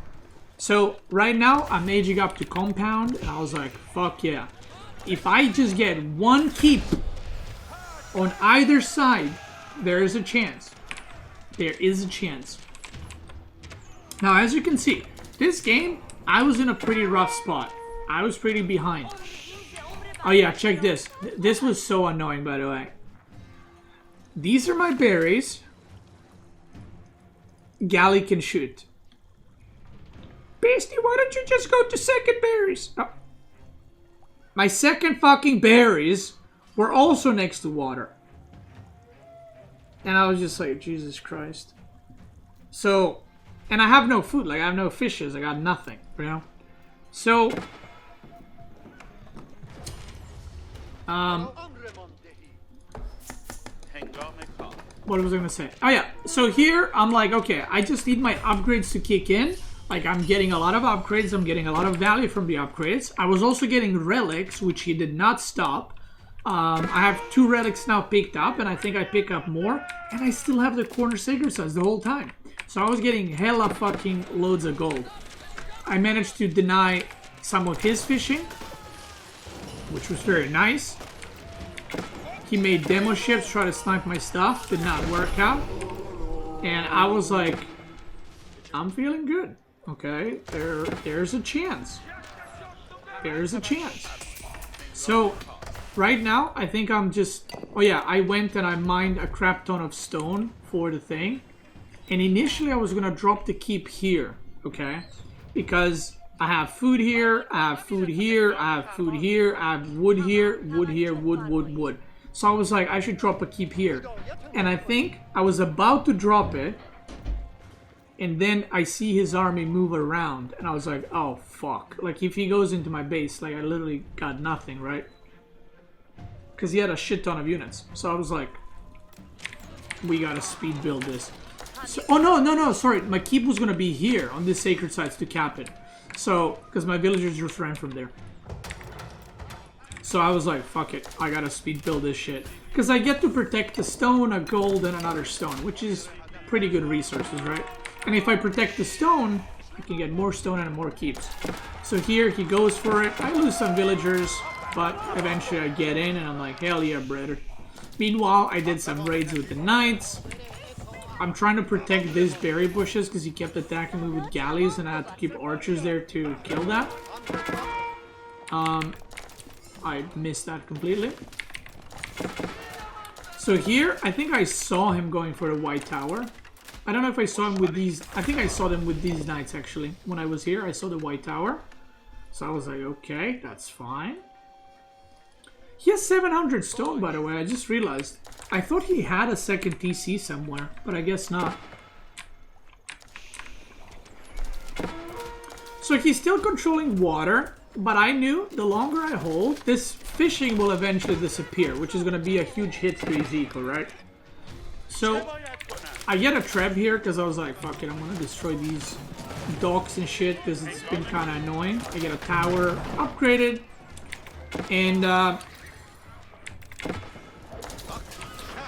Speaker 1: So right now, I'm aging up to compound and I was like, fuck yeah. If I just get one keep on either side, there is a chance. There is a chance. Now, as you can see, this game, I was in a pretty rough spot. I was pretty behind. Oh yeah, check this. This was so annoying, by the way. These are my berries. Galley can shoot. Beasty, why don't you just go to second berries? Oh. My second fucking berries were also next to water. And I was just like, Jesus Christ. So, and I have no food. Like, I have no fishes. I got nothing, you know? So, what was I gonna say? Oh yeah, so here I'm like, okay, I just need my upgrades to kick in. Like, I'm getting a lot of upgrades, I'm getting a lot of value from the upgrades. I was also getting relics, which he did not stop. I have 2 relics now picked up, and I think I pick up more. And I still have the corner sacred sites the whole time. So I was getting hella fucking loads of gold. I managed to deny some of his fishing, which was very nice. He made demo ships, try to snipe my stuff, did not work out. And I was like, I'm feeling good. Okay, there's a chance. There's a chance. So, right now, I think I'm just... Oh yeah, I went and I mined a crap ton of stone for the thing. And initially I was gonna drop the keep here, okay? Because I have food here, I have food here, I have food here, I have wood here, wood. So I was like, I should drop a keep here. And I think I was about to drop it. And then I see his army move around. And I was like, oh, fuck. Like, if he goes into my base, like, I literally got nothing, right? Because he had a shit ton of units. So I was like, we gotta speed build this. So, oh, no, sorry. My keep was gonna be here on this sacred sites to cap it. So, because my villagers just ran from there. So I was like, fuck it. I gotta speed build this shit. Because I get to protect a stone, a gold, and another stone. Which is pretty good resources, right? And if I protect the stone, I can get more stone and more keeps. So here he goes for it. I lose some villagers. But eventually I get in and I'm like, hell yeah, brother. Meanwhile, I did some raids with the knights. I'm trying to protect these berry bushes because he kept attacking me with galleys and I had to keep archers there to kill that. I missed that completely. So here, I think I saw him going for the white tower. I don't know if I saw him with these. I think I saw them with these knights actually. When I was here, I saw the white tower. So I was like, okay, that's fine. He has 700 stone, by the way. I just realized. I thought he had a second TC somewhere, but I guess not. So he's still controlling water, but I knew the longer I hold, this fishing will eventually disappear, which is going to be a huge hit to his eco, right? So I get a treb here because I was like, fuck it, I'm going to destroy these docks and shit because it's been kind of annoying. I get a tower upgraded, and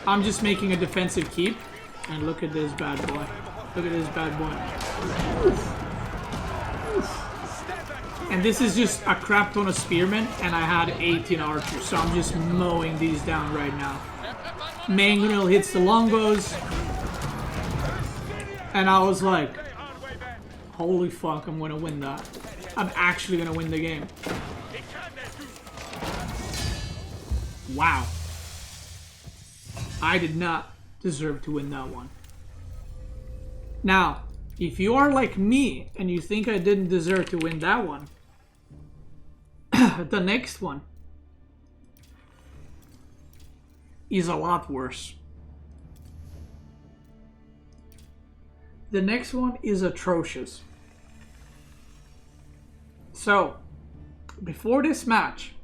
Speaker 1: I'm just making a defensive keep. And look at this bad boy. Look at this bad boy. Oof. Oof. And this is just a crap ton of spearmen, and I had 18 archers, so I'm just mowing these down right now. Mangonel hits the longbows, and I was like, holy fuck, I'm gonna win that. I'm actually gonna win the game. Wow. I did not deserve to win that one. Now, if you are like me and you think I didn't deserve to win that one, the next one is a lot worse. The next one is atrocious. So, before this match,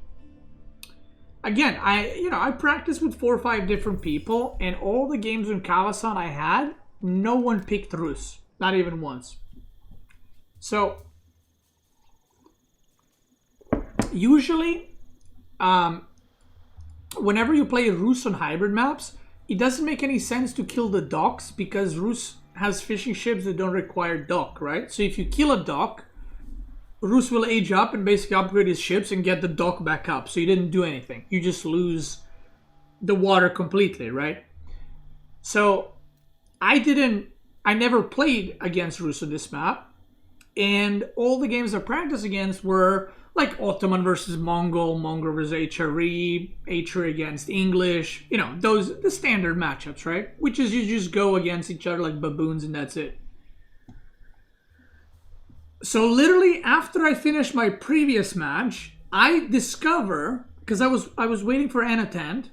Speaker 1: again, I practiced with 4 or 5 different people, and all the games in Cavazon I had, no one picked Rus. Not even once. So, usually, whenever you play Rus on hybrid maps, it doesn't make any sense to kill the docks because Rus has fishing ships that don't require dock, right? So if you kill a dock, Rus will age up and basically upgrade his ships and get the dock back up. So you didn't do anything. You just lose the water completely, right? So I never played against Rus on this map. And all the games I practiced against were like Ottoman versus Mongol, Mongol versus HRE, HRE against English. You know, the standard matchups, right? Which is you just go against each other like baboons and that's it. So literally after I finished my previous match, I discover, because I was waiting for Anatan,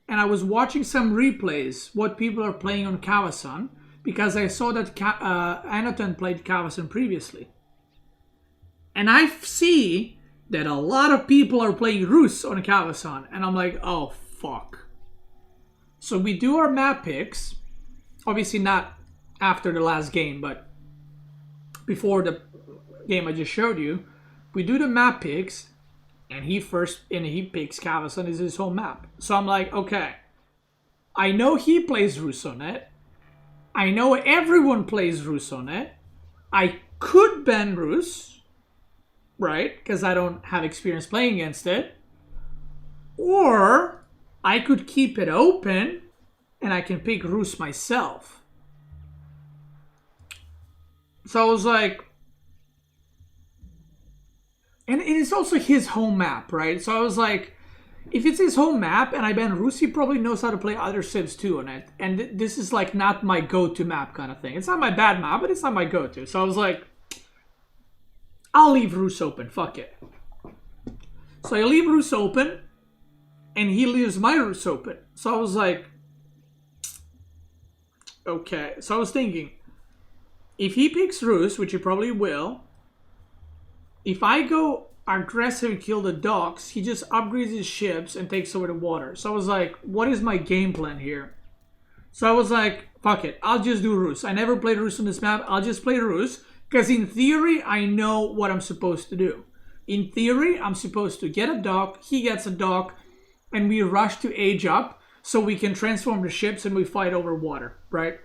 Speaker 1: and I was watching some replays, what people are playing on Cavazon, because I saw that Anatan played Cavazon previously. And I see that a lot of people are playing Rus on Cavazon, and I'm like, oh fuck. So we do our map picks, obviously not after the last game, but before the game I just showed you, we do the map picks, and he picks Cavazon as his home map. So I'm like, okay, I know he plays Rus on it. I know everyone plays Rus on it. I could ban Rus, right? Because I don't have experience playing against it. Or I could keep it open and I can pick Rus myself. So I was like, and it's also his home map, right? So I was like, if it's his home map and I ban Rus, he probably knows how to play other civs too on it. And this is like not my go-to map kind of thing. It's not my bad map, but it's not my go-to. So I was like, I'll leave Rus open. Fuck it. So I leave Rus open, and he leaves my Rus open. So I was like, okay. So I was thinking, if he picks Rus, which he probably will, if I go aggressive and kill the docks, he just upgrades his ships and takes over the water. So I was like, what is my game plan here? So I was like, fuck it, I'll just do Rus. I never played Rus on this map. I'll just play Rus, because in theory, I know what I'm supposed to do. In theory, I'm supposed to get a dock, he gets a dock, and we rush to age up so we can transform the ships and we fight over water, right?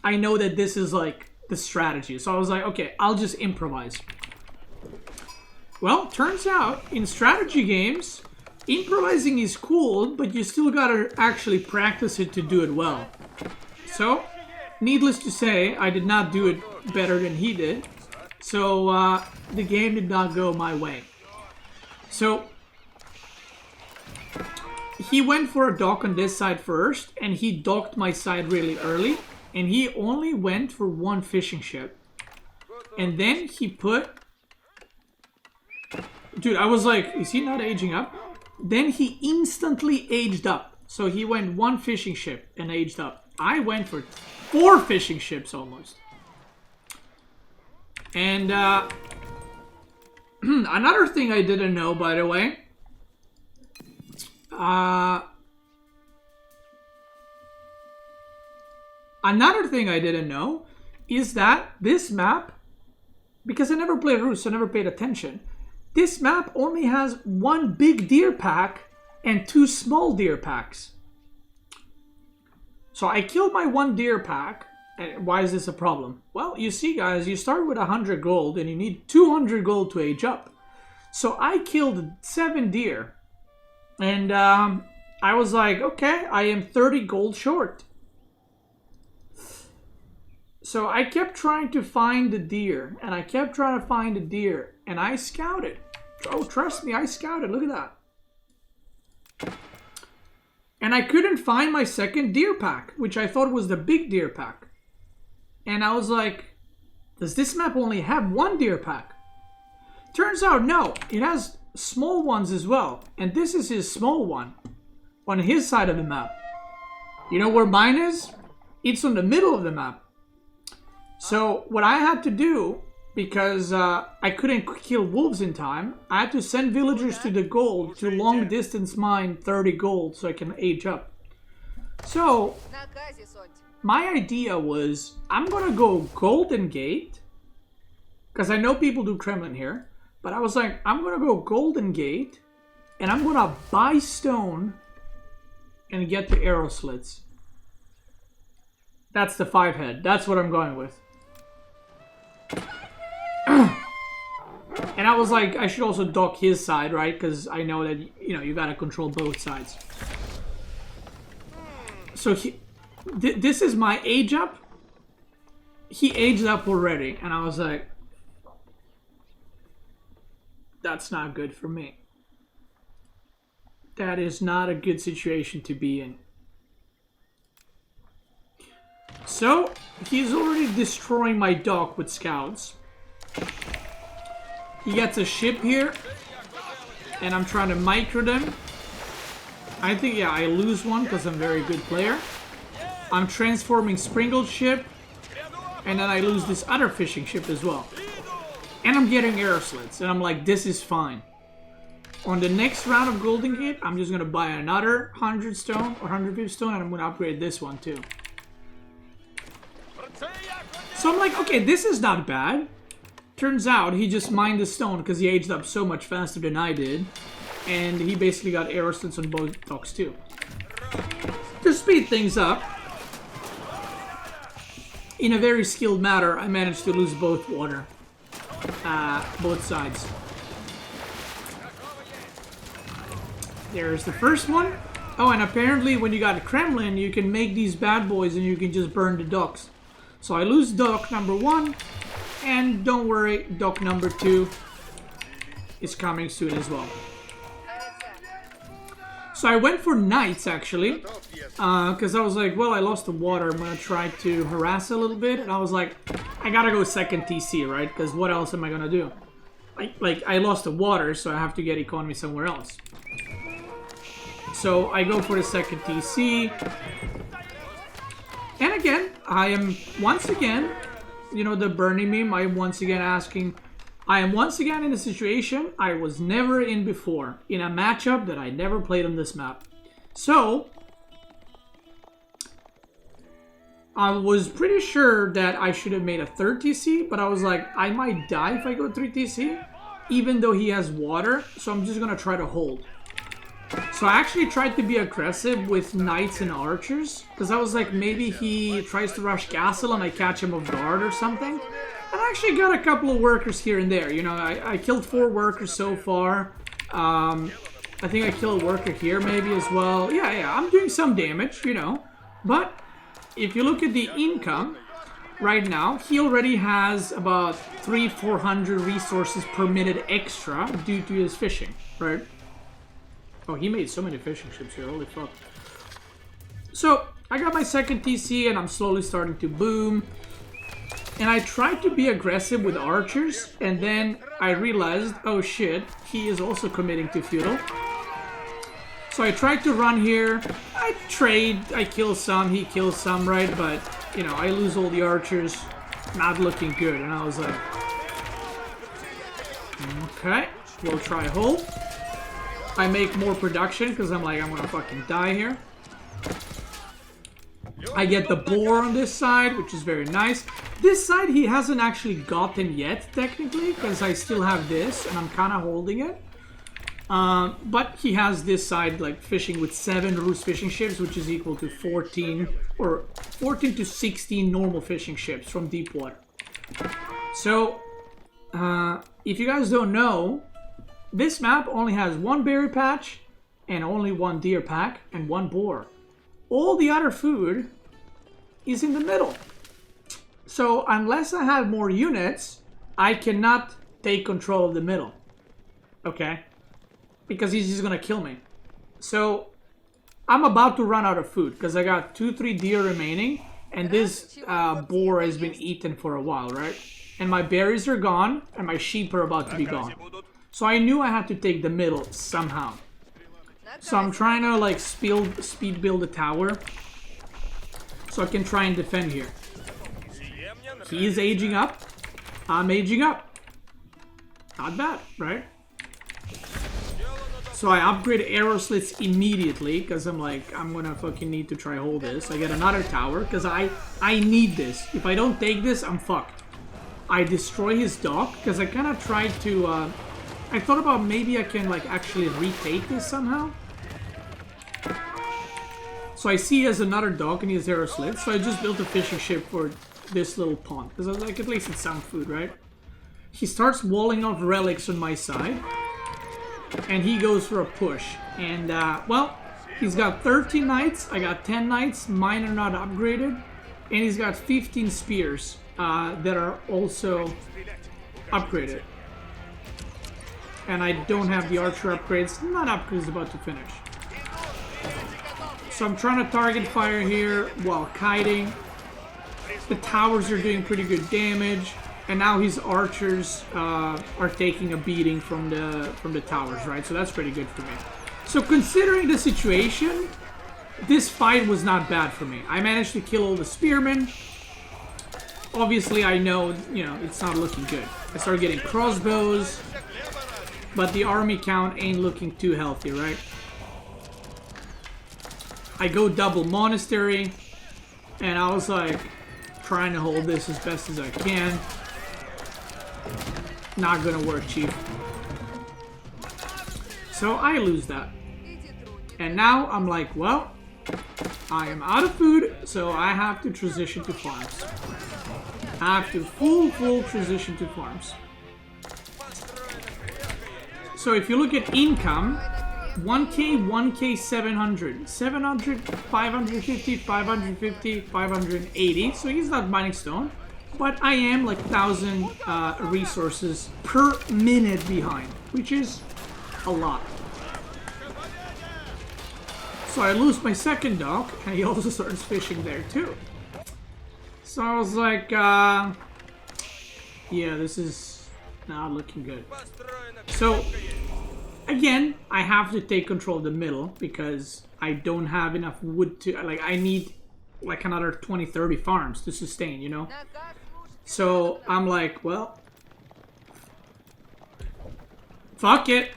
Speaker 1: I know that this is like the strategy. So I was like, okay, I'll just improvise. Well, turns out, in strategy games, improvising is cool, but you still gotta actually practice it to do it well. So, needless to say, I did not do it better than he did. So, the game did not go my way. So, he went for a dock on this side first, and he docked my side really early. And he only went for one fishing ship. And then he put... Dude, I was like, is he not aging up? Then he instantly aged up. So he went one fishing ship and aged up. I went for 4 fishing ships almost. And another thing I didn't know, by the way. Another thing I didn't know is that this map, because I never played Rus, so I never paid attention. This map only has 1 big deer pack and 2 small deer packs. So I killed my 1 deer pack. And why is this a problem? Well, you see guys, you start with 100 gold and you need 200 gold to age up. So I killed 7 deer. And I was like, okay, I am 30 gold short. So I kept trying to find the deer, and I kept trying to find the deer, and I scouted. Oh, trust me, I scouted. Look at that. And I couldn't find my second deer pack, which I thought was the big deer pack. And I was like, does this map only have 1 deer pack? Turns out, no. It has small ones as well. And this is his small one on his side of the map. You know where mine is? It's on the middle of the map. So what I had to do, because I couldn't kill wolves in time, I had to send villagers to the gold to long distance mine 30 gold so I can age up. So my idea was, I'm gonna go Golden Gate, because I know people do Kremlin here, but I was like, I'm gonna go Golden Gate, and I'm gonna buy stone and get the arrow slits. That's the 5 head. That's what I'm going with. And I was like, I should also dock his side, right? Because I know that, you know, you gotta control both sides. So this is my age up. He aged up already, and I was like, that's not good for me. That is not a good situation to be in. So, he's already destroying my dock with scouts. He gets a ship here, and I'm trying to micro them. I think, yeah, I lose one because I'm a very good player. I'm transforming Springled ship, and then I lose this other fishing ship as well. And I'm getting arrow slits, and I'm like, this is fine. On the next round of Golden Gate, I'm just going to buy another 100 stone or 150 stone, and I'm going to upgrade this one too. So I'm like, okay, this is not bad. Turns out he just mined the stone because he aged up so much faster than I did. And he basically got arrow slits on both docks too. To speed things up, in a very skilled manner, I managed to lose both water. Both sides. There's the first one. Oh, and apparently when you got a Kremlin, you can make these bad boys and you can just burn the docks. So I lose dock number 1, and don't worry, dock number 2 is coming soon as well. So I went for knights actually, because I was like, well, I lost the water, I'm gonna try to harass a little bit, and I was like, I gotta go second TC, right? Because what else am I gonna do? Like I lost the water, so I have to get economy somewhere else. So I go for the second TC. And again, I am once again, you know, the Bernie meme, I am once again in a situation I was never in before, in a matchup that I never played on this map. So, I was pretty sure that I should have made a 3rd TC, but I was like, I might die if I go 3 TC, even though he has water, so I'm just gonna try to hold. So I actually tried to be aggressive with knights and archers, because I was like, maybe he tries to rush castle and I catch him off guard or something. And I actually got a couple of workers here and there, you know, I killed 4 workers so far. I think I kill a worker here maybe as well. Yeah, I'm doing some damage, you know. But if you look at the income right now, he already has about 400 resources per minute extra due to his fishing, right? Oh, he made so many fishing ships here, holy fuck. So, I got my second TC and I'm slowly starting to boom. And I tried to be aggressive with archers, and then I realized, oh shit, he is also committing to feudal. So I tried to run here, I trade, I kill some, he kills some, right? But, you know, I lose all the archers, not looking good. And I was like, okay, we'll try hold. I make more production, because I'm like, I'm gonna fucking die here. I get the boar on this side, which is very nice. This side he hasn't actually gotten yet, technically, because I still have this, and I'm kind of holding it. But he has this side, like, fishing with 7 Rus fishing ships, which is equal to 14, or 14 to 16 normal fishing ships from deep water. So, if you guys don't know, this map only has 1 berry patch, and only 1 deer pack, and 1 boar. All the other food is in the middle. So unless I have more units, I cannot take control of the middle. Okay? Because he's just gonna kill me. So I'm about to run out of food because I got 2-3 deer remaining, and this boar has been eaten for a while, right? And my berries are gone, and my sheep are about to be gone. So I knew I had to take the middle somehow. So I'm trying to like speed build a tower so I can try and defend here. He is aging up. I'm aging up. Not bad, right? So I upgrade arrow slits immediately because I'm like, I'm gonna fucking need to try hold this. I get another tower because I need this. If I don't take this, I'm fucked. I destroy his dock because I kind of tried to... I thought about maybe I can like actually retake this somehow. So I see he has another dock and he has arrow slits. So I just built a fishing ship for this little pond. Because I was like, at least it's some food, right? He starts walling off relics on my side. And he goes for a push. And, well, he's got 13 knights. I got 10 knights. Mine are not upgraded. And he's got 15 spears that are also upgraded. And I don't have the archer upgrades. Not upgrades, about to finish. So I'm trying to target fire here while kiting. The towers are doing pretty good damage. And now his archers are taking a beating from the towers, right? So that's pretty good for me. So considering the situation, this fight was not bad for me. I managed to kill all the spearmen. Obviously, I know, you know, it's not looking good. I started getting crossbows. But the army count ain't looking too healthy, right? I go double monastery. And I was like, trying to hold this as best as I can. Not gonna work, chief. So I lose that. And now I'm like, well, I am out of food, so I have to transition to farms. I have to full transition to farms. So if you look at income, 1k, 1k, 700. 700, 550, 550, 580. So he's not mining stone. But I am like 1,000 resources per minute behind, which is a lot. So I lose my second dock, and he also starts fishing there too. So I was like, yeah, this is not looking good. So, again, I have to take control of the middle, because I don't have enough wood to, like, I need like another 20-30 farms to sustain, you know? So I'm like, well, fuck it.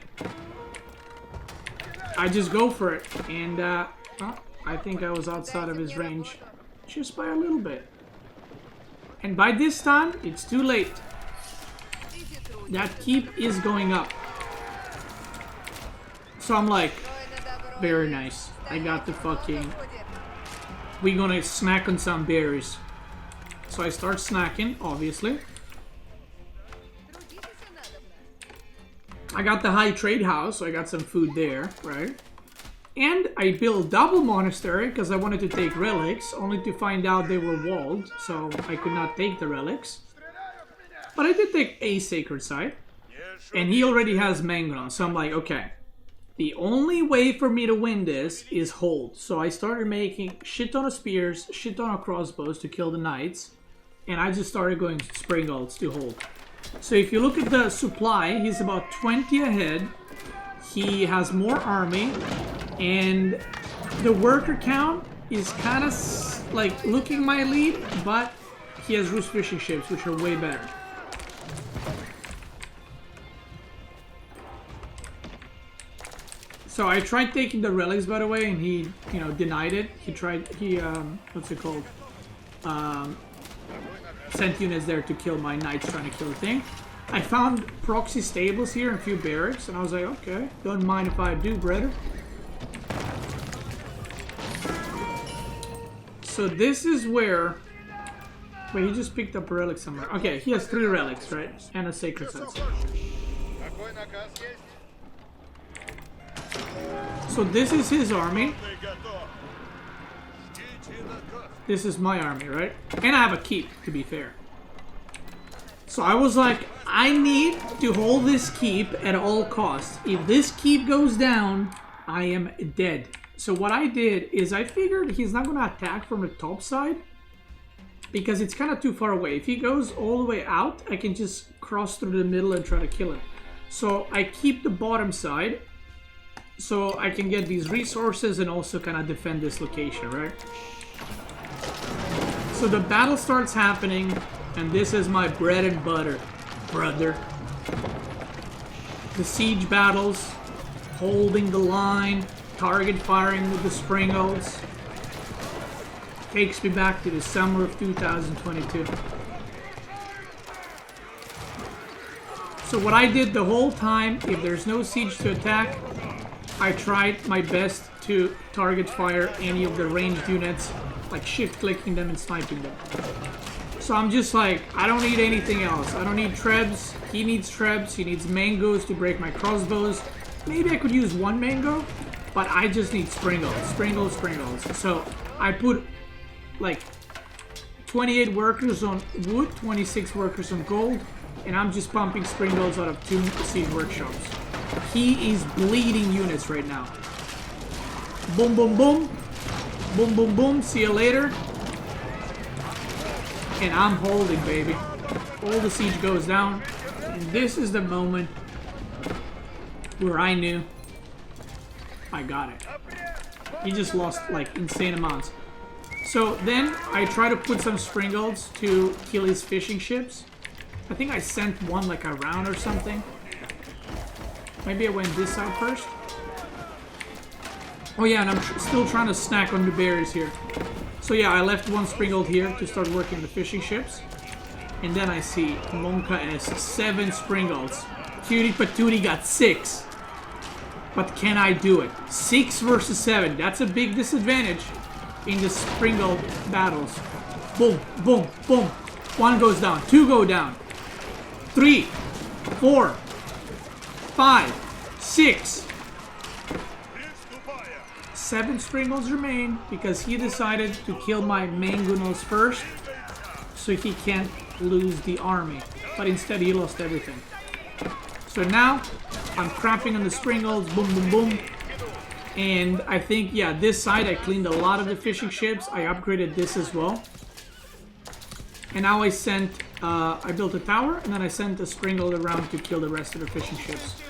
Speaker 1: I just go for it. And, well, I think I was outside of his range just by a little bit. And by this time, it's too late. That keep is going up. So I'm like, very nice. I got the fucking... We're gonna snack on some berries. So I start snacking, obviously. I got the high trade house, so I got some food there, right? And I built double monastery because I wanted to take relics, only to find out they were walled, so I could not take the relics. But I did take a sacred site, and he already has Mangon, so I'm like, okay. The only way for me to win this is hold. So I started making shit ton of spears, shit ton of crossbows to kill the knights. And I just started going springles to hold. So if you look at the supply, he's about 20 ahead. He has more army. And the worker count is kind of like looking my lead. But he has Rus fishing ships, which are way better. So I tried taking the relics, by the way, and he, you know, denied it. He what's it called? Sent units there to kill my knights trying to kill the thing. I found proxy stables here and a few barracks, and I was like, okay, don't mind if I do, brother. So this is where... Wait, he just picked up a relic somewhere. Okay, he has 3 relics, right? And a sacred set. So this is his army. This is my army, right? And I have a keep, to be fair. So I was like, I need to hold this keep at all costs. If this keep goes down, I am dead. So what I did is I figured he's not going to attack from the top side, because it's kind of too far away. If he goes all the way out, I can just cross through the middle and try to kill him. So I keep the bottom side, so I can get these resources and also kind of defend this location, right? So the battle starts happening, and this is my bread and butter, brother. The siege battles, holding the line, target firing with the springles. Takes me back to the summer of 2022. So what I did the whole time, if there's no siege to attack, I tried my best to target fire any of the ranged units, like shift clicking them and sniping them. So I'm just like, I don't need anything else. I don't need trebs. He needs trebs. He needs mangoes to break my crossbows. Maybe I could use 1 mango, but I just need springles. Springles. So I put like 28 workers on wood, 26 workers on gold, and I'm just pumping springles out of 2 siege workshops. He is bleeding units right now. Boom, boom, boom. Boom, boom, boom. See you later. And I'm holding, baby. All the siege goes down. And this is the moment where I knew I got it. He just lost, like, insane amounts. So then I try to put some springles to kill his fishing ships. I think I sent one, like, around or something. Maybe I went this side first. Oh yeah, and I'm still trying to snack on the berries here. So yeah, I left 1 springle here to start working the fishing ships. And then I see Monka has 7 springles. Cutie Patootie got 6. But can I do it? 6 versus 7. That's a big disadvantage in the springle battles. Boom, boom, boom. 1 goes down. 2 go down. 3, 4, 5, 6. 7 springles remain because he decided to kill my mangonels first, so he can't lose the army. But instead he lost everything. So now I'm crapping on the springles, boom, boom, boom. And I think, yeah, this side I cleaned a lot of the fishing ships. I upgraded this as well. And now I sent, I built a tower, and then I sent a springle around to kill the rest of the fishing ships.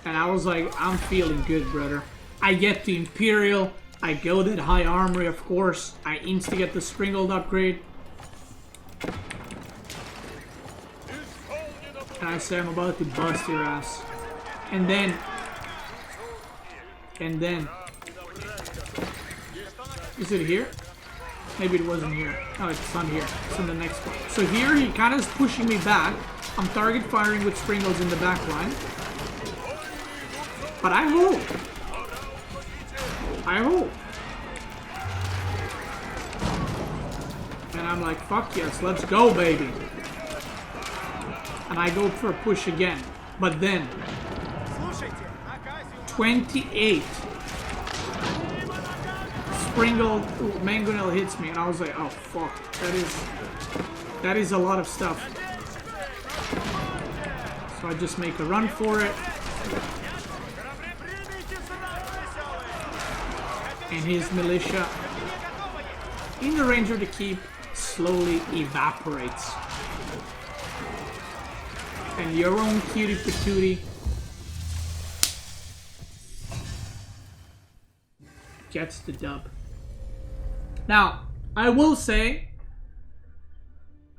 Speaker 1: And I was like, I'm feeling good, brother. I get the Imperial. I go that high armory, of course. I insta-get the springled upgrade. And I say I'm about to bust your ass. And then... Is it here? Maybe it wasn't here. No, it's on here. It's on the next one. So here he kind of is pushing me back. I'm target firing with springles in the back line. But I hold. And I'm like, fuck yes, let's go, baby. and I go for a push again. But then 28 Springle Mangonel hits me, and I was like, oh fuck, that is a lot of stuff. So I just make a run for it. And his militia, in the range of the keep, slowly evaporates. And your own cutie patootie gets the dub. Now, I will say,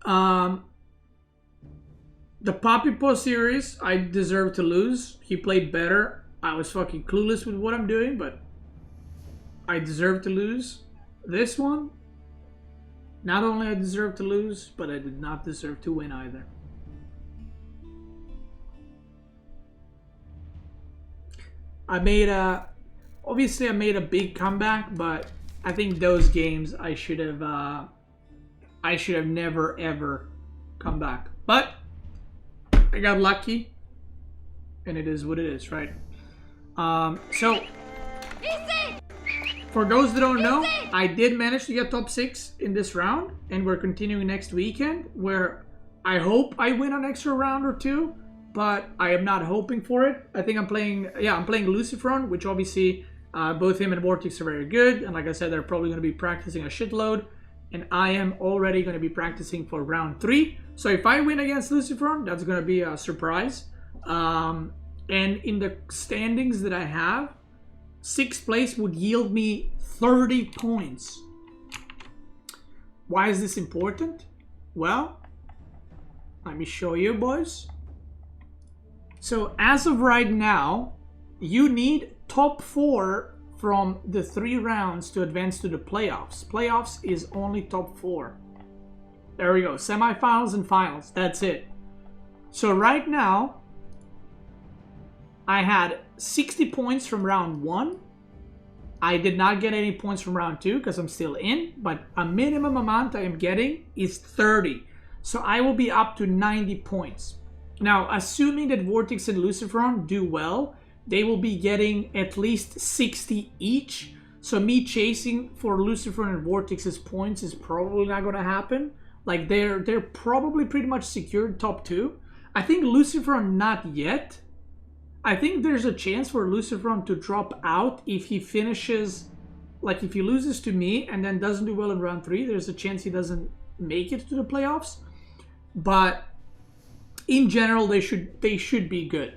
Speaker 1: the Papipo series, I deserve to lose. He played better. I was fucking clueless with what I'm doing, but I deserve to lose. This one, not only I deserve to lose, but I did not deserve to win either. Obviously I made a big comeback, but I think those games I should have never ever come back. But I got lucky, and it is what it is, right? So for those that don't know, I did manage to get top 6 in this round, and we're continuing next weekend, where I hope I win an extra round or 2, but I am not hoping for it. I think I'm playing Luciferon, which obviously both him and Vortex are very good, and like I said, they're probably going to be practicing a shitload, and I am already going to be practicing for round 3. So if I win against Luciferon, that's going to be a surprise. And in the standings that I have, 6th place would yield me 30 points. Why is this important? Well, let me show you, boys. So as of right now, you need top 4 from the 3 rounds to advance to the playoffs. Playoffs is only top 4. There we go. Semifinals and finals. That's it. So right now, I had 60 points from round 1. I did not get any points from round 2 because I'm still in, but a minimum amount I am getting is 30. So I will be up to 90 points. Now, assuming that Vortex and Luciferon do well, they will be getting at least 60 each. So me chasing for Luciferon and Vortex's points is probably not going to happen. Like, they're probably pretty much secured top 2. I think Luciferon not yet. I think there's a chance for Luciferon to drop out if he finishes, like if he loses to me and then doesn't do well in round 3, there's a chance he doesn't make it to the playoffs. But in general, they should be good.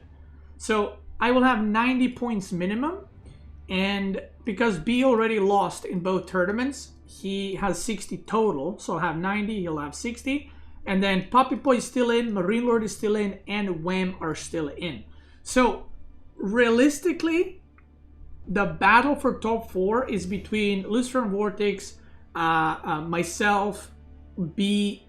Speaker 1: So I will have 90 points minimum, and because B already lost in both tournaments, he has 60 total, so I'll have 90, he'll have 60, and then Puppy Boy is still in, Marine Lord is still in, and Wham are still in. So realistically, the battle for top 4 is between Lucifer and Vortex, myself, B,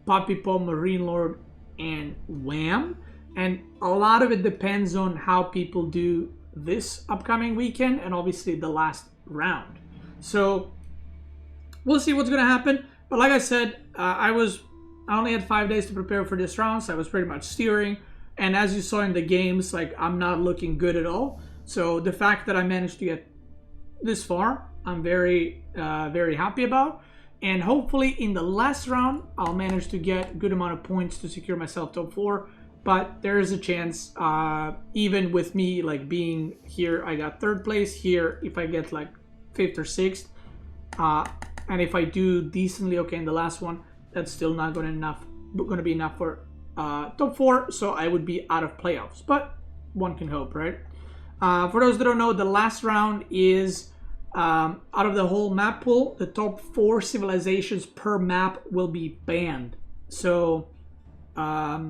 Speaker 1: Puppy Boy, Marine Lord, and Wham. And a lot of it depends on how people do this upcoming weekend and obviously the last round. So we'll see what's going to happen. But like I said, I only had 5 days to prepare for this round, so I was pretty much steering. And as you saw in the games, like, I'm not looking good at all. So the fact that I managed to get this far, I'm very, very happy about. And hopefully in the last round, I'll manage to get a good amount of points to secure myself top 4. But there is a chance, even with me like being here, I got 3rd place here. If I get like 5th or 6th, and if I do decently okay in the last one, that's still not going to be enough for top 4. So I would be out of playoffs. But one can hope, right? For those that don't know, the last round is out of the whole map pool. The top 4 civilizations per map will be banned. So I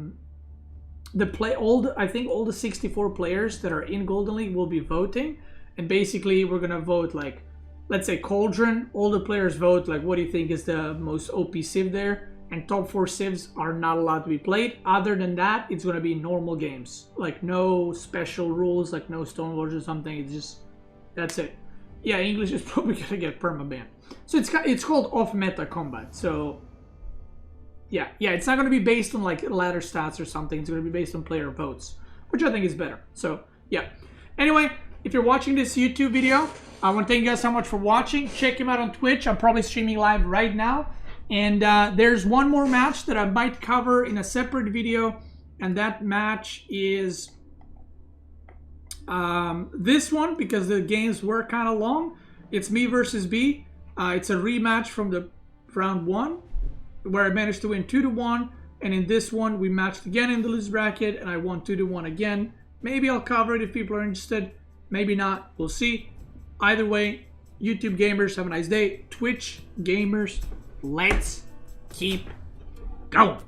Speaker 1: think all the 64 players that are in Golden League will be voting, and basically we're gonna vote, like, let's say Cauldron, all the players vote like, what do you think is the most OP civ there, and top 4 civs are not allowed to be played. Other than that, it's gonna be normal games, like no special rules, like no Stone Lords or something. It's just, that's it. Yeah, English is probably gonna get permaban. So it's called off meta combat. So Yeah, it's not going to be based on like ladder stats or something. It's going to be based on player votes, which I think is better. So, yeah. Anyway, if you're watching this YouTube video, I want to thank you guys so much for watching. Check him out on Twitch. I'm probably streaming live right now. And there's one more match that I might cover in a separate video. And that match is this one, because the games were kind of long. It's me versus B. It's a rematch from the round 1, where I managed to win 2-1. And in this one, we matched again in the loose bracket, and I won 2-1 again. Maybe I'll cover it if people are interested. Maybe not. We'll see. Either way, YouTube gamers, have a nice day. Twitch gamers, let's keep going.